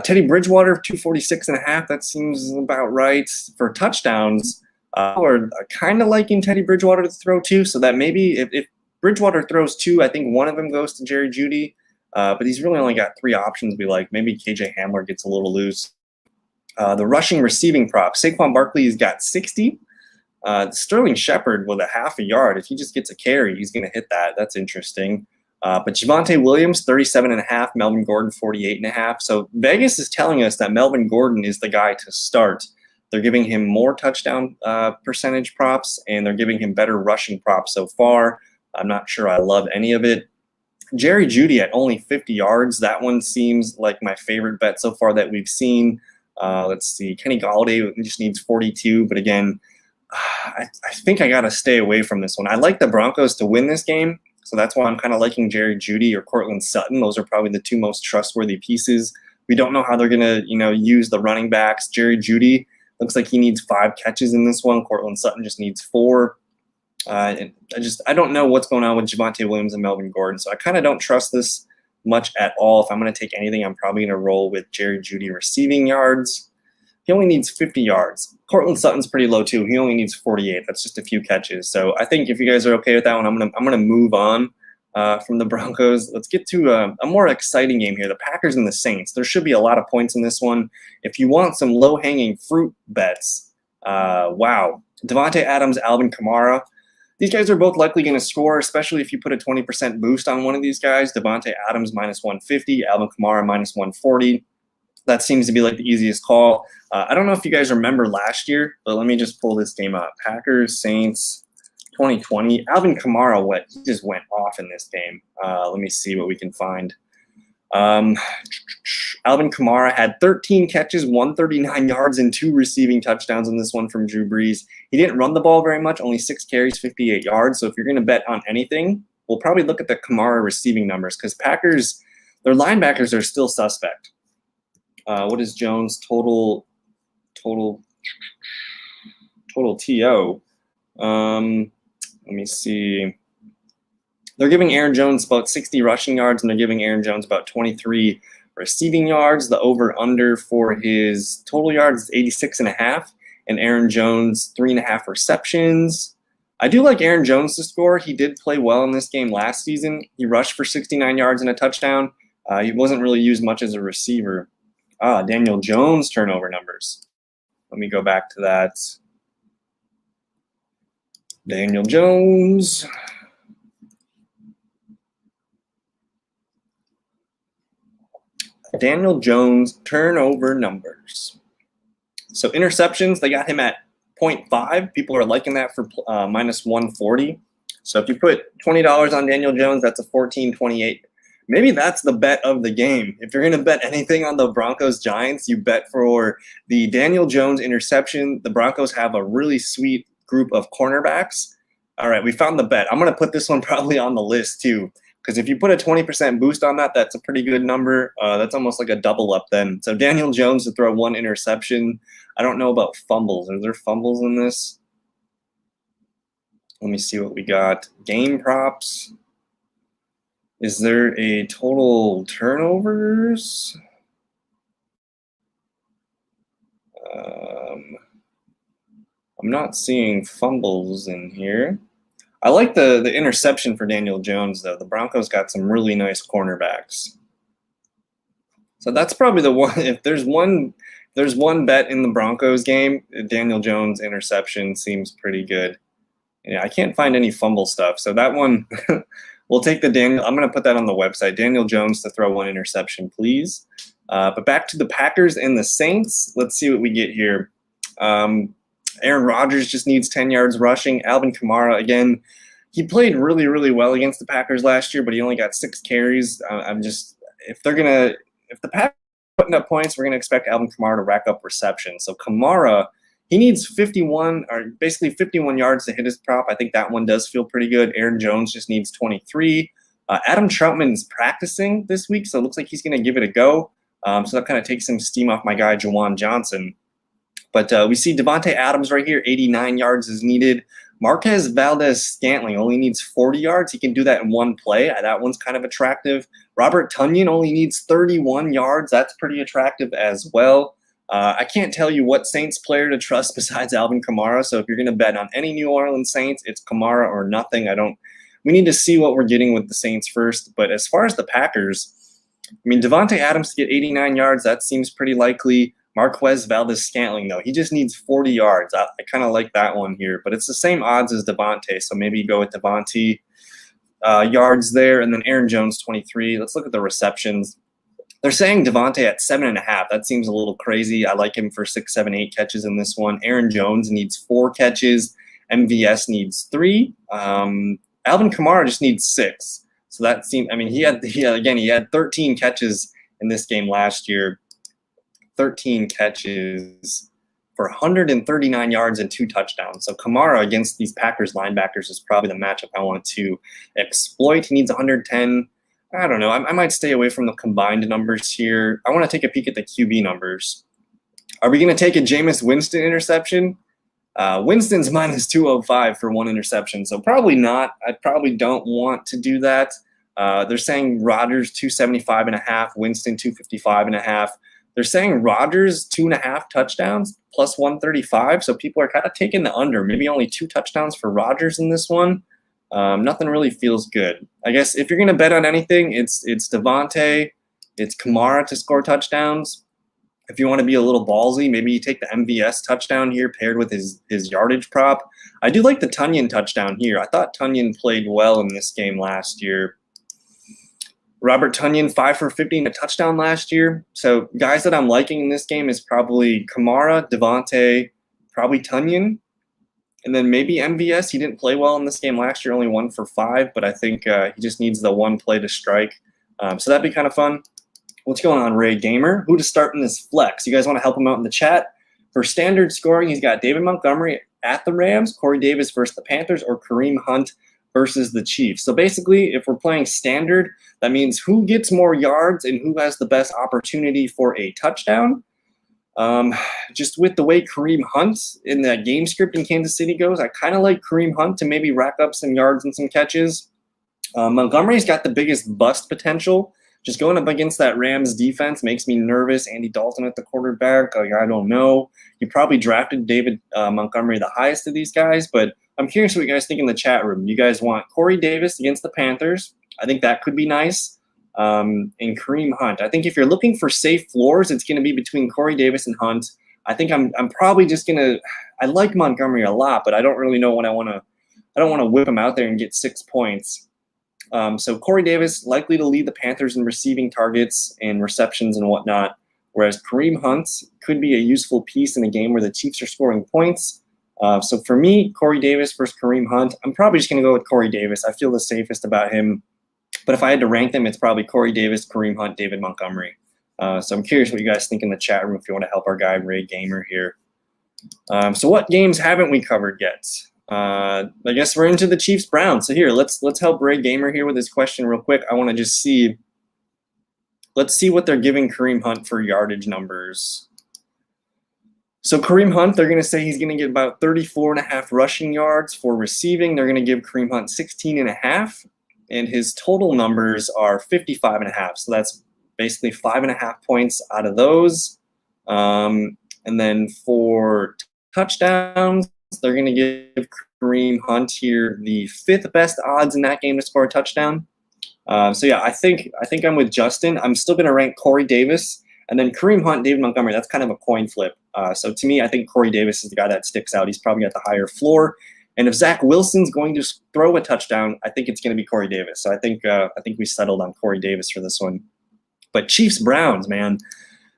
Teddy Bridgewater, 246.5. That seems about right. For touchdowns, or kind of liking Teddy Bridgewater to throw 2. So that maybe if Bridgewater throws 2, I think one of them goes to Jerry Judy. But he's really only got 3 options we like. Maybe KJ Hamler gets a little loose. The rushing receiving prop. Saquon Barkley's got 60. Sterling Shepard with a half a yard. If he just gets a carry, he's going to hit that. That's interesting. But Javonte Williams, 37.5. Melvin Gordon, 48.5. So Vegas is telling us that Melvin Gordon is the guy to start. They're giving him more touchdown percentage props, and they're giving him better rushing props so far. I'm not sure I love any of it. Jerry Judy at only 50 yards. That one seems like my favorite bet so far that we've seen. Let's see. Kenny Golladay just needs 42. But again, I think I got to stay away from this one. I like the Broncos to win this game. So that's why I'm kind of liking Jerry Judy or Cortland Sutton. Those are probably the 2 most trustworthy pieces. We don't know how they're going to, use the running backs. Jerry Judy looks like he needs 5 catches in this one. Cortland Sutton just needs 4. And I don't know what's going on with Javonte Williams and Melvin Gordon. So I kind of don't trust this much at all. If I'm going to take anything, I'm probably going to roll with Jerry Judy receiving yards. He only needs 50 yards. Cortland Sutton's pretty low too. He only needs 48. That's just a few catches. So I think if you guys are okay with that one, I'm gonna move on from the Broncos. Let's get to a more exciting game here. The Packers and the Saints. There should be a lot of points in this one. If you want some low-hanging fruit bets, wow. Devontae Adams, Alvin Kamara. These guys are both likely going to score, especially if you put a 20% boost on one of these guys. Devontae Adams minus 150, Alvin Kamara minus 140. That seems to be like the easiest call. I don't know if you guys remember last year, but let me just pull this game up. Packers, Saints, 2020. Alvin Kamara, he just went off in this game. Let me see what we can find. Alvin Kamara had 13 catches, 139 yards, and 2 receiving touchdowns in this one from Drew Brees. He didn't run the ball very much, only 6 carries, 58 yards. So if you're going to bet on anything, we'll probably look at the Kamara receiving numbers because Packers, their linebackers are still suspect. What is Jones' total TO? Let me see. They're giving Aaron Jones about 60 rushing yards, and they're giving Aaron Jones about 23 receiving yards. The over-under for his total yards is 86.5, and Aaron Jones 3.5 receptions. I do like Aaron Jones to score. He did play well in this game last season. He rushed for 69 yards and a touchdown. He wasn't really used much as a receiver. Daniel Jones turnover numbers. Let me go back to that. Daniel Jones. Daniel Jones turnover numbers. So interceptions, they got him at 0.5. People are liking that for minus 140. So if you put $20 on Daniel Jones, that's a 14.28. Maybe that's the bet of the game. If you're going to bet anything on the Broncos Giants, you bet for the Daniel Jones interception. The Broncos have a really sweet group of cornerbacks. All right, we found the bet. I'm going to put this one probably on the list too. Because if you put a 20% boost on that, that's a pretty good number. That's almost like a double up then. So Daniel Jones to throw 1 interception. I don't know about fumbles. Are there fumbles in this? Let me see what we got. Game props. Is there a total turnovers? I'm not seeing fumbles in here. I like the interception for Daniel Jones, though. The Broncos got some really nice cornerbacks. So that's probably the one. If there's one bet in the Broncos game, Daniel Jones interception seems pretty good. Yeah, I can't find any fumble stuff. So that one, we'll take the Daniel. I'm going to put that on the website. Daniel Jones to throw 1 interception, please. But back to the Packers and the Saints. Let's see what we get here. Aaron Rodgers just needs 10 yards rushing. Alvin Kamara, again, he played really, really well against the Packers last year, but he only got 6 carries. If the Packers are putting up points, we're going to expect Alvin Kamara to rack up receptions. So Kamara, he needs 51 yards to hit his prop. I think that one does feel pretty good. Aaron Jones just needs 23. Adam Troutman's practicing this week, so it looks like he's going to give it a go. So that kind of takes some steam off my guy, Juwan Johnson. But we see Devontae Adams right here, 89 yards is needed. Marquez Valdez-Scantling only needs 40 yards. He can do that in one play. That one's kind of attractive. Robert Tonyan only needs 31 yards. That's pretty attractive as well. I can't tell you what Saints player to trust besides Alvin Kamara. So if you're going to bet on any New Orleans Saints, it's Kamara or nothing. We need to see what we're getting with the Saints first. But as far as the Packers, Devontae Adams to get 89 yards, that seems pretty likely. Marquez Valdez-Scantling, though, he just needs 40 yards. I kind of like that one here, but it's the same odds as Devontae, so maybe you go with Devontae yards there, and then Aaron Jones, 23. Let's look at the receptions. They're saying Devontae at 7.5. That seems a little crazy. I like him for 6, 7, 8 catches in this one. Aaron Jones needs 4 catches. MVS needs 3. Alvin Kamara just needs 6. So that seemed, he had 13 catches in this game last year. 13 catches for 139 yards and 2 touchdowns. So Kamara against these Packers linebackers is probably the matchup I want to exploit. He needs 110. I don't know. I might stay away from the combined numbers here. I want to take a peek at the QB numbers. Are we going to take a Jameis Winston interception? Winston's minus 205 for 1 interception, so probably not. I probably don't want to do that. They're saying Rodgers 275.5, Winston 255.5. They're saying Rodgers 2.5 touchdowns plus 135. So people are kind of taking the under. Maybe only 2 touchdowns for Rodgers in this one. Nothing really feels good. I guess if you're going to bet on anything, it's Devontae, it's Kamara to score touchdowns. If you want to be a little ballsy, maybe you take the MVS touchdown here paired with his yardage prop. I do like the Tonyan touchdown here. I thought Tonyan played well in this game last year. Robert Tonyan, 5 for 50 and a touchdown last year. So guys that I'm liking in this game is probably Kamara, Devontae, probably Tonyan, and then maybe MVS. He didn't play well in this game last year, only 1 for 5, but I think he just needs the one play to strike. So that'd be kind of fun. What's going on, Ray Gamer? Who to start in this flex? You guys want to help him out in the chat? For standard scoring, he's got David Montgomery at the Rams, Corey Davis versus the Panthers, or Kareem Hunt versus the Chiefs. So basically, if we're playing standard, that means who gets more yards and who has the best opportunity for a touchdown. Just with the way Kareem Hunt in that game script in Kansas City goes, I kind of like Kareem Hunt to maybe rack up some yards and some catches. Montgomery's got the biggest bust potential. Just going up against that Rams defense makes me nervous. Andy Dalton at the quarterback, I don't know. You probably drafted David Montgomery the highest of these guys, but I'm curious what you guys think in the chat room. You guys want Corey Davis against the Panthers? I think that could be nice. And Kareem Hunt. I think if you're looking for safe floors, it's going to be between Corey Davis and Hunt. I think I'm probably just going to – I like Montgomery a lot, but I don't really know when I don't want to whip him out there and get 6 points. So Corey Davis likely to lead the Panthers in receiving targets and receptions and whatnot, whereas Kareem Hunt could be a useful piece in a game where the Chiefs are scoring points. So for me, Corey Davis versus Kareem Hunt, I'm probably just going to go with Corey Davis. I feel the safest about him. But if I had to rank them, it's probably Corey Davis, Kareem Hunt, David Montgomery. So I'm curious what you guys think in the chat room if you want to help our guy Ray Gamer here. So what games haven't we covered yet? I guess we're into the Chiefs-Browns. So here, let's help Ray Gamer here with his question real quick. I want to just see. Let's see what they're giving Kareem Hunt for yardage numbers. So Kareem Hunt, they're going to say he's going to get about 34.5 rushing yards. For receiving, they're going to give Kareem Hunt 16.5. And his total numbers are 55.5. So that's basically 5.5 points out of those. And then for touchdowns, they're going to give Kareem Hunt here the 5th best odds in that game to score a touchdown. So yeah, I think I'm with Justin. I'm still going to rank Corey Davis and then Kareem Hunt, David Montgomery. That's kind of a coin flip. So to me, I think Corey Davis is the guy that sticks out. He's probably got the higher floor. And if Zach Wilson's going to throw a touchdown, I think it's going to be Corey Davis. So I think we settled on Corey Davis for this one. But Chiefs-Browns, man,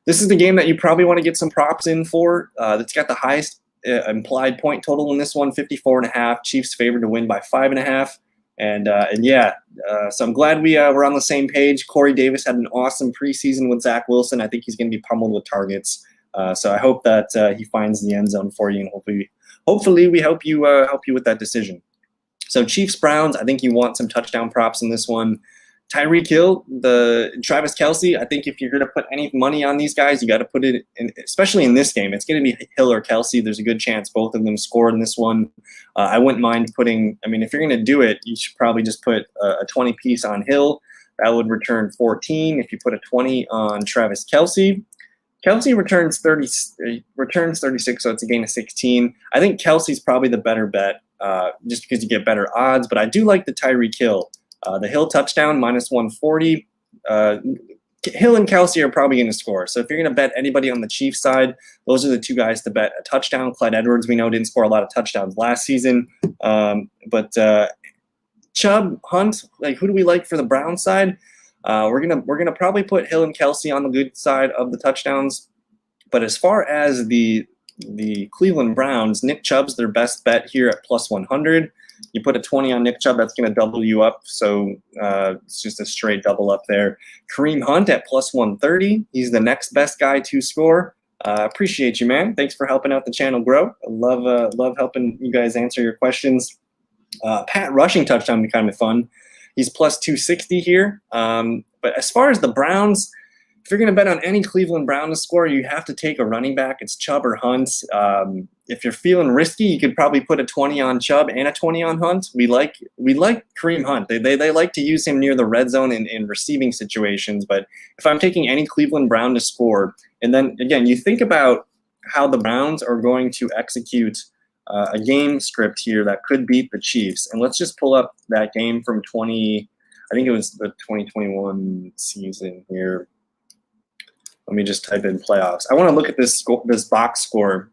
this is the game that you probably want to get some props in for. It's got the highest implied point total in this one, 54.5. Chiefs favored to win by 5.5. And yeah, so I'm glad we're on the same page. Corey Davis had an awesome preseason with Zach Wilson. I think he's going to be pummeled with targets. So I hope that he finds the end zone for you, and hopefully we help you with that decision. So Chiefs-Browns, I think you want some touchdown props in this one. Tyreek Hill, Travis Kelce, I think if you're going to put any money on these guys, you got to put it in, especially in this game. It's going to be Hill or Kelce. There's a good chance both of them score in this one. I wouldn't mind putting, if you're going to do it, you should probably just put a 20 piece on Hill. That would return 14. If you put a 20 on Travis Kelce, Kelce returns 36, so it's a gain of 16. I think Kelsey's probably the better bet just because you get better odds, but I do like the Tyreek Hill. The Hill touchdown, minus 140. Hill and Kelce are probably going to score. So if you're going to bet anybody on the Chiefs side, those are the two guys to bet a touchdown. Clyde Edwards, we know, didn't score a lot of touchdowns last season. But Chubb, Hunt, who do we like for the Browns side? We're gonna probably put Hill and Kelce on the good side of the touchdowns. But as far as the Cleveland Browns, Nick Chubb's their best bet here at plus 100. You put a 20 on Nick Chubb, that's going to double you up. So it's just a straight double up there. Kareem Hunt at plus 130. He's the next best guy to score. Appreciate you, man. Thanks for helping out the channel grow. I love helping you guys answer your questions. Pat rushing touchdown would be kind of fun. He's plus 260 here. But as far as the Browns, if you're going to bet on any Cleveland Brown to score, you have to take a running back. It's Chubb or Hunt. If you're feeling risky, you could probably put a 20 on Chubb and a 20 on Hunt. We like Kareem Hunt. They like to use him near the red zone in receiving situations. But if I'm taking any Cleveland Brown to score, and then again, you think about how the Browns are going to execute a game script here that could beat the Chiefs. And let's just pull up that game from I think it was the 2021 season here. Let me just type in playoffs. I want to look at this box score.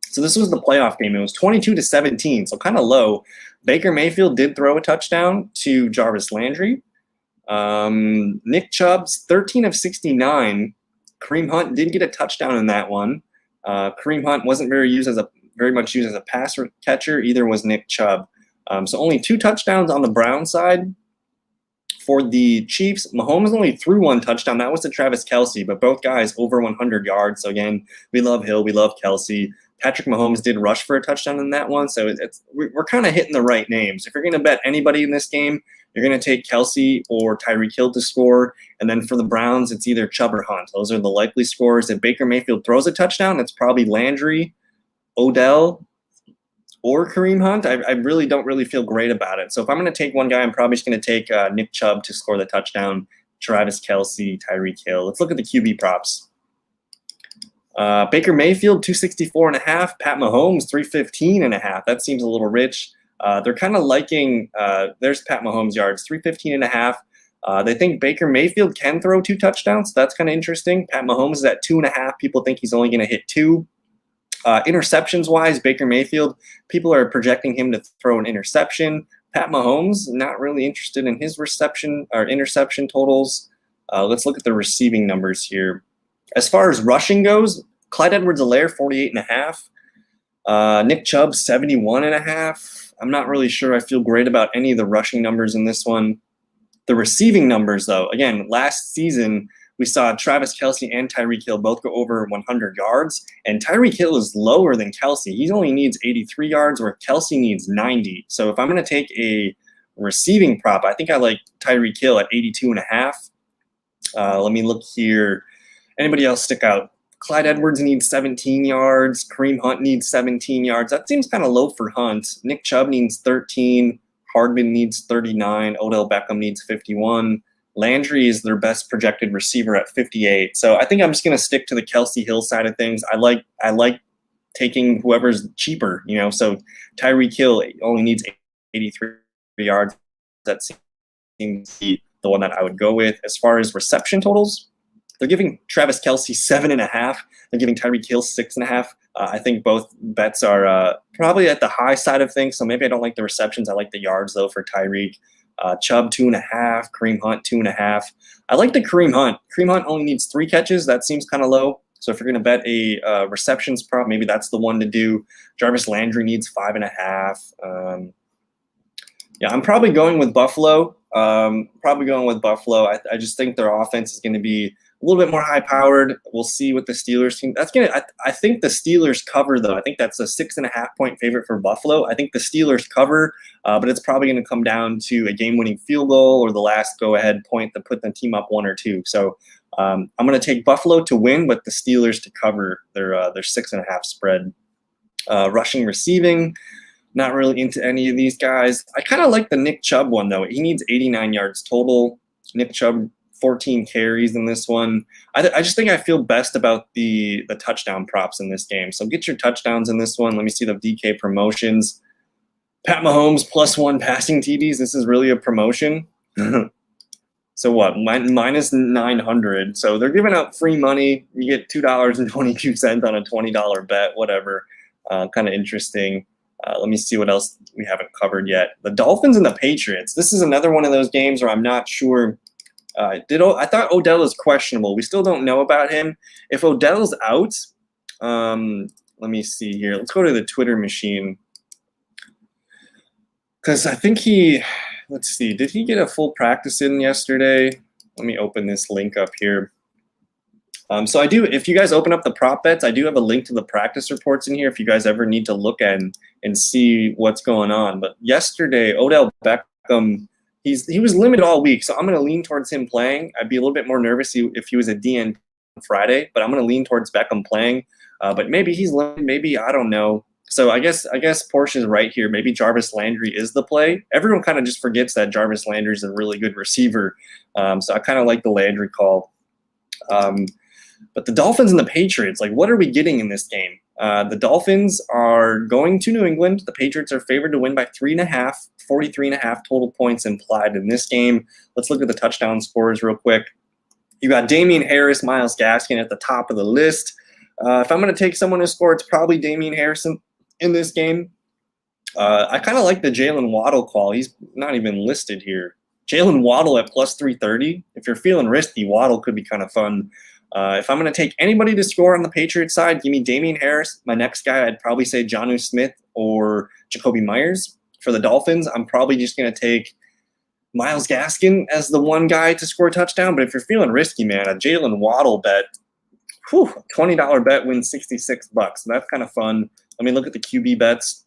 So this was the playoff game. It was 22-17, so kind of low. Baker Mayfield did throw a touchdown to Jarvis Landry. Nick Chubb's 13 of 69. Kareem Hunt did get a touchdown in that one. Kareem Hunt wasn't very much used as a pass catcher. Either was Nick Chubb. So only 2 touchdowns on the Brown side For the Chiefs, Mahomes only threw 1 touchdown. That was to Travis Kelce, but both guys over 100 yards. So again, we love Hill, we love Kelce. Patrick Mahomes did rush for a touchdown in that one, so we're kind of hitting the right names. If you're going to bet anybody in this game, you're going to take Kelce or Tyreek Hill to score. And then for the Browns, it's either Chubb or Hunt. Those are the likely scores. If Baker Mayfield throws a touchdown, it's probably Landry, Odell, or Kareem Hunt. I really don't feel great about it. So if I'm going to take one guy, I'm probably just going to take Nick Chubb to score the touchdown, Travis Kelce, Tyreek Hill. Let's look at the QB props. Baker Mayfield, 264.5. Pat Mahomes, 315.5. That seems a little rich. They're kind of liking, there's Pat Mahomes yards, 315.5. They think Baker Mayfield can throw 2 touchdowns. So that's kind of interesting. Pat Mahomes is at 2.5. People think he's only going to hit 2. Interceptions-wise, Baker Mayfield, people are projecting him to throw an interception. Pat Mahomes, not really interested in his reception or interception totals. Let's look at the receiving numbers here. As far as rushing goes, Clyde Edwards-Helaire, 48.5. Nick Chubb, 71.5. I'm not really sure I feel great about any of the rushing numbers in this one. The receiving numbers, though, again, last season, we saw Travis Kelce and Tyreek Hill both go over 100 yards, and Tyreek Hill is lower than Kelce. He only needs 83 yards, where Kelce needs 90. So if I'm going to take a receiving prop, I think I like Tyreek Hill at 82.5. Let me look here. Anybody else stick out? Clyde Edwards needs 17 yards. Kareem Hunt needs 17 yards. That seems kind of low for Hunt. Nick Chubb needs 13. Hardman needs 39. Odell Beckham needs 51. Landry is their best projected receiver at 58. So I think I'm just going to stick to the Kelce Hill side of things. I like taking whoever's cheaper, So Tyreek Hill only needs 83 yards. That seems to be the one that I would go with. As far as reception totals, they're giving Travis Kelce 7.5. They're giving Tyreek Hill 6.5. I think both bets are probably at the high side of things. So maybe I don't like the receptions. I like the yards though for Tyreek. Chubb 2.5, Kareem Hunt 2.5. I like the Kareem Hunt. Kareem Hunt only needs 3 catches. That seems kind of low. So if you're going to bet a receptions prop, maybe that's the one to do. Jarvis Landry needs 5.5. Yeah, I'm probably going with Buffalo. I just think their offense is going to be a little bit more high-powered. We'll see what the Steelers team. I think the Steelers cover, though. I think that's a 6.5-point favorite for Buffalo. I think the Steelers cover, but it's probably going to come down to a game-winning field goal or the last go-ahead point to put the team up 1 or 2. So I'm going to take Buffalo to win, but the Steelers to cover their 6.5 spread. Rushing, receiving, not really into any of these guys. I kind of like the Nick Chubb one, though. He needs 89 yards total. Nick Chubb, 14 carries in this one. I just think I feel best about the touchdown props in this game. So get your touchdowns in this one. Let me see the DK promotions. Pat Mahomes +1 passing TDs. This is really a promotion. So what? Minus 900. So they're giving out free money. You get $2.22 on a $20 bet, whatever. Kind of interesting. Let me see what else we haven't covered yet. The Dolphins and the Patriots. This is another one of those games where I'm not sure. I thought Odell is questionable. We still don't know about him. If Odell's out, let me see here. Let's go to the Twitter machine. Because I think let's see, did he get a full practice in yesterday? Let me open this link up here. So I do, if you guys open up the prop bets, I do have a link to the practice reports in here if you guys ever need to look at and see what's going on. But yesterday, Odell Beckham, he was limited all week, so I'm going to lean towards him playing. I'd be a little bit more nervous if he was a DN Friday, but I'm going to lean towards Beckham playing. But maybe he's limited, maybe, I don't know. So I guess Portia's right here. Maybe Jarvis Landry is the play. Everyone kind of just forgets that Jarvis Landry is a really good receiver. So I kind of like the Landry call. But the Dolphins and the Patriots, what are we getting in this game? The Dolphins are going to New England. The Patriots are favored to win by 3.5, 43.5 total points implied in this game. Let's look at the touchdown scores real quick. You got Damien Harris, Myles Gaskin at the top of the list. If I'm going to take someone to score, it's probably Damien Harris in this game. I kind of like the Jalen Waddle call. He's not even listed here. Jalen Waddle at +330. If you're feeling risky, Waddle could be kind of fun. If I'm going to take anybody to score on the Patriots side, give me Damien Harris. My next guy, I'd probably say Jonnu Smith or Jacoby Myers. For the Dolphins, I'm probably just going to take Myles Gaskin as the one guy to score a touchdown. But if you're feeling risky, man, a Jalen Waddle bet, $20 bet wins $66. So that's kind of fun. Let me look at the QB bets.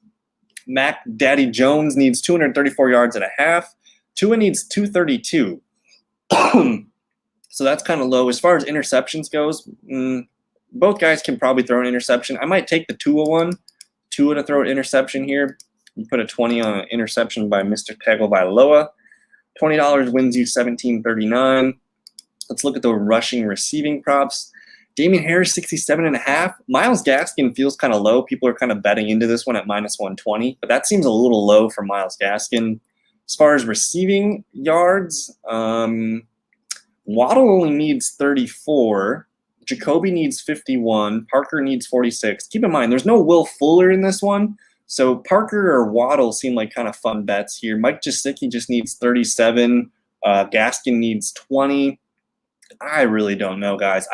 Mac Daddy Jones needs 234 yards and a half. Tua needs 232. So that's kind of low. As far as interceptions goes, both guys can probably throw an interception. I might take the Tua one. Tua to throw an interception here. You put a 20 on an interception by Mr. Tagovailoa. $20 wins you $17.39. Let's look at the rushing receiving props. Damien Harris, 67.5. Myles Gaskin feels kind of low. People are kind of betting into this one at -120, but that seems a little low for Myles Gaskin. As far as receiving yards, Waddle only needs 34. Jacoby needs 51. Parker needs 46. Keep in mind, there's no Will Fuller in this one. So Parker or Waddle seem like kind of fun bets here. Mike Gesicki just needs 37. Gaskin needs 20. I really don't know, guys.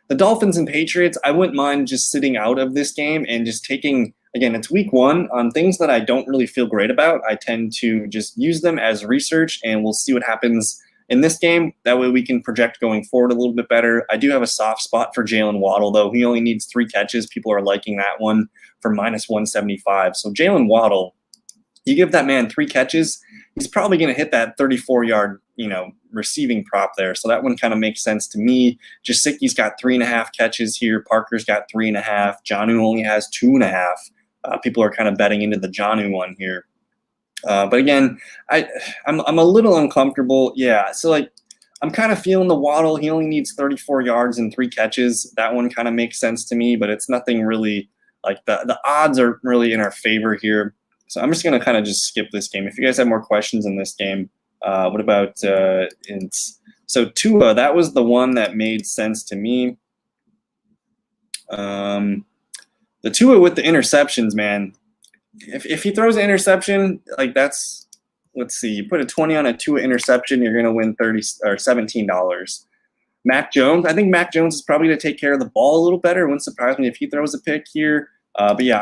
The Dolphins and Patriots, I wouldn't mind just sitting out of this game and just taking, again, it's week one. On things that I don't really feel great about, I tend to just use them as research, and we'll see what happens in this game. That way we can project going forward a little bit better. I do have a soft spot for Jalen Waddle, though. He only needs 3 catches. People are liking that one for -175. So Jalen Waddle, you give that man 3 catches, he's probably going to hit that 34-yard, receiving prop there. So that one kind of makes sense to me. Gesicki's got 3.5 catches here. Parker's got 3.5. Jonnu only has 2.5. People are kind of betting into the Jonnu one here. But again, I'm a little uncomfortable. Yeah, so I'm kind of feeling the Waddle. He only needs 34 yards and 3 catches. That one kind of makes sense to me, but it's nothing really the odds are really in our favor here. So I'm just going to kind of just skip this game. If you guys have more questions in this game, what about so Tua, that was the one that made sense to me. The Tua with the interceptions, man. If he throws an interception, let's see, you put a 20 on a Tua interception, you're going to win $17. Mac Jones, I think Mac Jones is probably going to take care of the ball a little better. It wouldn't surprise me if he throws a pick here. But yeah,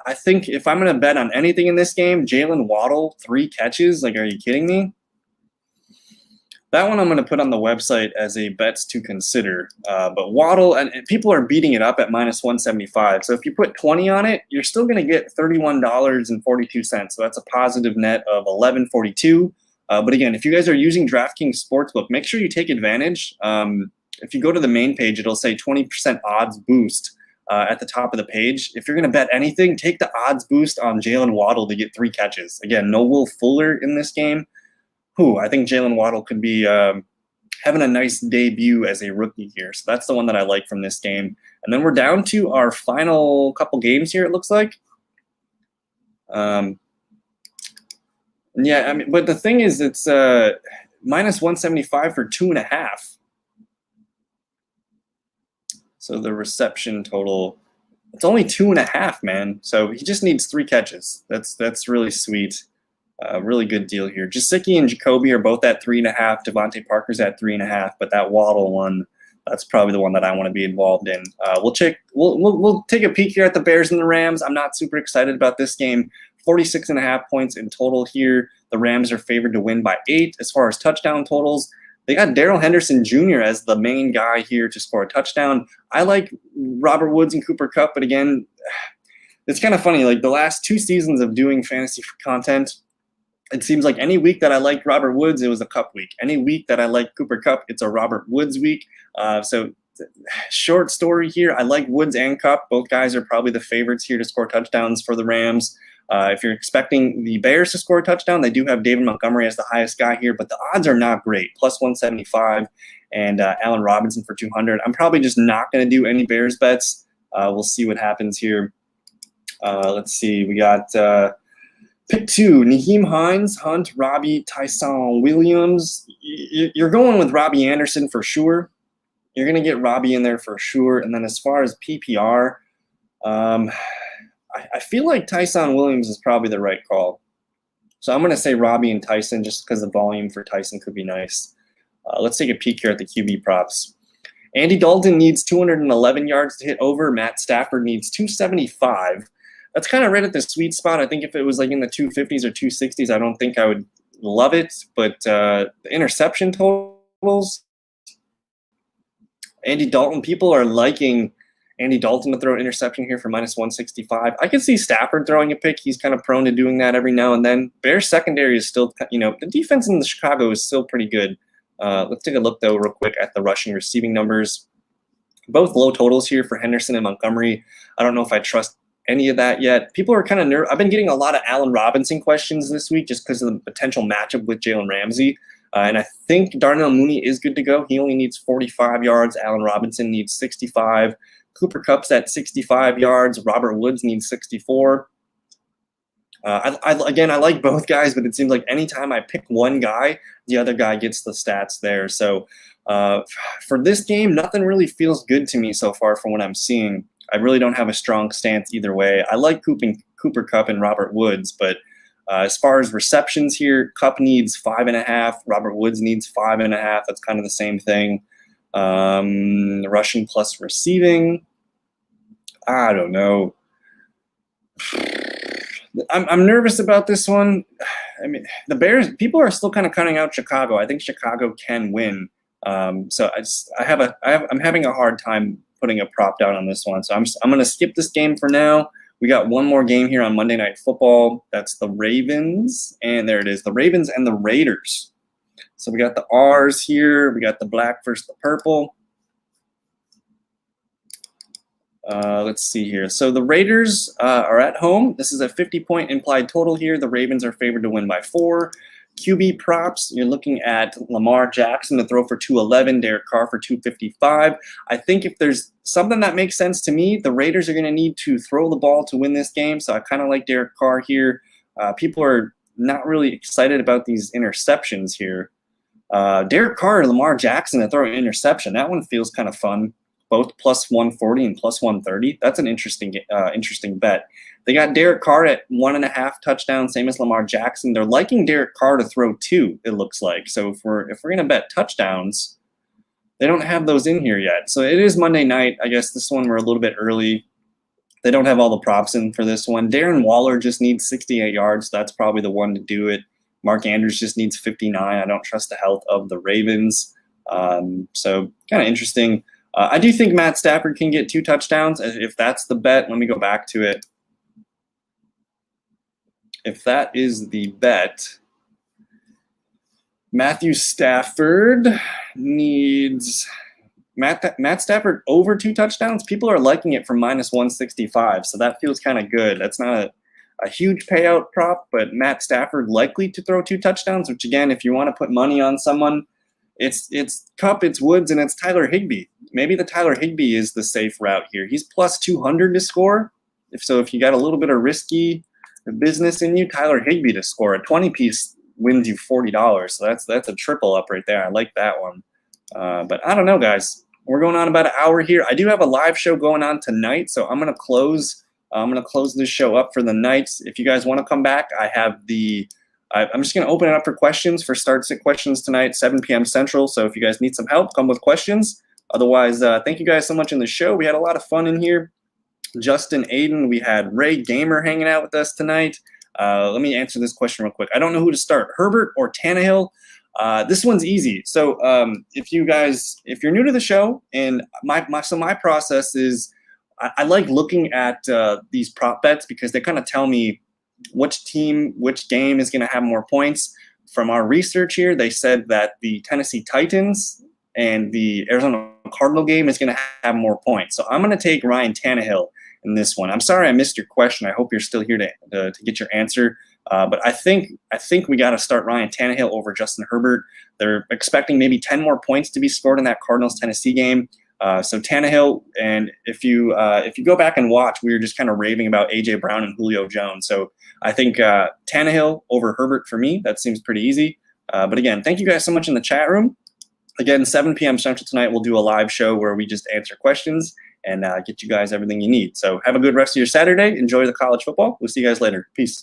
I think if I'm going to bet on anything in this game, Jalen Waddle, 3 catches. Are you kidding me? That one I'm going to put on the website as a bets to consider. But Waddle, and people are beating it up at -175. So if you put 20 on it, you're still going to get $31.42. So that's a positive net of $11.42. But again, if you guys are using DraftKings Sportsbook, make sure you take advantage. If you go to the main page, it'll say 20% odds boost at the top of the page. If you're going to bet anything, take the odds boost on Jalen Waddle to get 3 catches. Again, no Will Fuller in this game. I think Jalen Waddle could be having a nice debut as a rookie here. So that's the one that I like from this game. And then we're down to our final couple games here, it looks like. Yeah, but the thing is, it's -175 for 2.5. So the reception total, it's only 2.5, man. So he just needs 3 catches. That's really sweet. Really good deal here. Gesicki and Jacoby are both at 3.5. Devontae Parker's at 3.5. But that Waddle one, that's probably the one that I want to be involved in. We'll take a peek here at the Bears and the Rams. I'm not super excited about this game. 46.5 points in total here. The Rams are favored to win by 8. As far as touchdown totals, they got Darrell Henderson Jr. as the main guy here to score a touchdown. I like Robert Woods and Cooper Kupp, but again, it's kind of funny. The last 2 seasons of doing fantasy content, it seems like any week that I liked Robert Woods, it was a Kupp week. Any week that I like Cooper Kupp, it's a Robert Woods week. So short story here, I like Woods and Kupp. Both guys are probably the favorites here to score touchdowns for the Rams. If you're expecting the Bears to score a touchdown, they do have David Montgomery as the highest guy here, but the odds are not great. +175 and Allen Robinson for 200. I'm probably just not going to do any Bears bets. We'll see what happens here. Let's see. We got pick 2, Nyheim Hines, Hunt, Robbie, Tyson Williams. You're going with Robbie Anderson for sure. You're going to get Robbie in there for sure. And then as far as PPR, I feel like Tyson Williams is probably the right call. So I'm going to say Robbie and Tyson just because the volume for Tyson could be nice. Let's take a peek here at the QB props. Andy Dalton needs 211 yards to hit over. Matt Stafford needs 275. That's kind of right at the sweet spot. I think if it was in the 250s or 260s, I don't think I would love it, but the interception totals, Andy Dalton, people are liking Andy Dalton to throw an interception here for -165. I can see Stafford throwing a pick. He's kind of prone to doing that every now and then. Bears secondary is still, the defense in the Chicago is still pretty good. Let's take a look, though, real quick at the rushing receiving numbers. Both low totals here for Henderson and Montgomery. I don't know if I trust any of that yet. People are kind of nervous. I've been getting a lot of Allen Robinson questions this week just because of the potential matchup with Jalen Ramsey. And I think Darnell Mooney is good to go. He only needs 45 yards. Allen Robinson needs 65. Cooper Kupp's at 65 yards. Robert Woods needs 64. I like both guys, but it seems like anytime I pick one guy, the other guy gets the stats there. So for this game, nothing really feels good to me so far from what I'm seeing. I really don't have a strong stance either way. I like Cooper Kupp and Robert Woods, but as far as receptions here, Kupp needs 5.5. Robert Woods needs 5.5. That's kind of the same thing. Rushing plus receiving, I don't know. I'm nervous about this one. I mean, the Bears, people are still kind of counting out Chicago. I think Chicago can win. So I'm having a hard time putting a prop down on this one. So I'm going to skip this game for now. We got one more game here on Monday Night Football. That's the Ravens, and there it is, the Ravens and the Raiders. So we got the R's here. We got the black versus the purple. Let's see here. So the Raiders are at home. This is a 50-point implied total here. The Ravens are favored to win by 4. QB props, you're looking at Lamar Jackson to throw for 211, Derek Carr for 255. I think if there's something that makes sense to me, the Raiders are going to need to throw the ball to win this game. So I kind of like Derek Carr here. People are not really excited about these interceptions here. Derek Carr and Lamar Jackson to throw an interception. That one feels kind of fun. Both plus 140 and plus 130. That's an interesting bet. They got Derek Carr at 1.5 touchdowns, same as Lamar Jackson. They're liking Derek Carr to throw 2, it looks like. So if we're going to bet touchdowns, they don't have those in here yet. So it is Monday night. I guess this one we're a little bit early. They don't have all the props in for this one. Darren Waller just needs 68 yards. That's probably the one to do it. Mark Andrews just needs 59. I don't trust the health of the Ravens. So kind of interesting. I do think Matt Stafford can get 2 touchdowns. If that's the bet, let me go back to it. If that is the bet, Matthew Stafford needs Matt Stafford over 2 touchdowns. People are liking it for -165, so that feels kind of good. That's not a huge payout prop, but Matt Stafford likely to throw 2 touchdowns, which again, if you want to put money on someone, it's Kupp, it's Woods, and it's Tyler Higbee. Maybe the Tyler Higbee is the safe route here. He's plus 200 to score. If you got a little bit of risky business in you, Tyler Higbee to score. A 20-piece wins you $40. So that's a triple up right there. I like that one. But I don't know, guys. We're going on about an hour here. I do have a live show going on tonight, so I'm gonna close this show up for the night. If you guys want to come back, I'm just going to open it up for questions for start sit questions tonight, 7 p.m. Central. So if you guys need some help, come with questions. Otherwise, thank you guys so much in the show. We had a lot of fun in here. Justin Aiden, we had Ray Gamer hanging out with us tonight. Let me answer this question real quick. I don't know who to start, Herbert or Tannehill. This one's easy. So if you're new to the show, and my process is I like looking at these prop bets because they kind of tell me which game is going to have more points. From our research here, they said that the Tennessee Titans and the Arizona Cardinal game is going to have more points. So I'm going to take Ryan Tannehill in this one. I'm sorry I missed your question. I hope you're still here to get your answer. But I think we got to start Ryan Tannehill over Justin Herbert. They're expecting maybe 10 more points to be scored in that Cardinals-Tennessee game. So Tannehill, and if you go back and watch, we were just kind of raving about A.J. Brown and Julio Jones. So I think Tannehill over Herbert for me. That seems pretty easy. But again, thank you guys so much in the chat room. Again, 7 p.m. Central tonight, we'll do a live show where we just answer questions and get you guys everything you need. So have a good rest of your Saturday. Enjoy the college football. We'll see you guys later. Peace.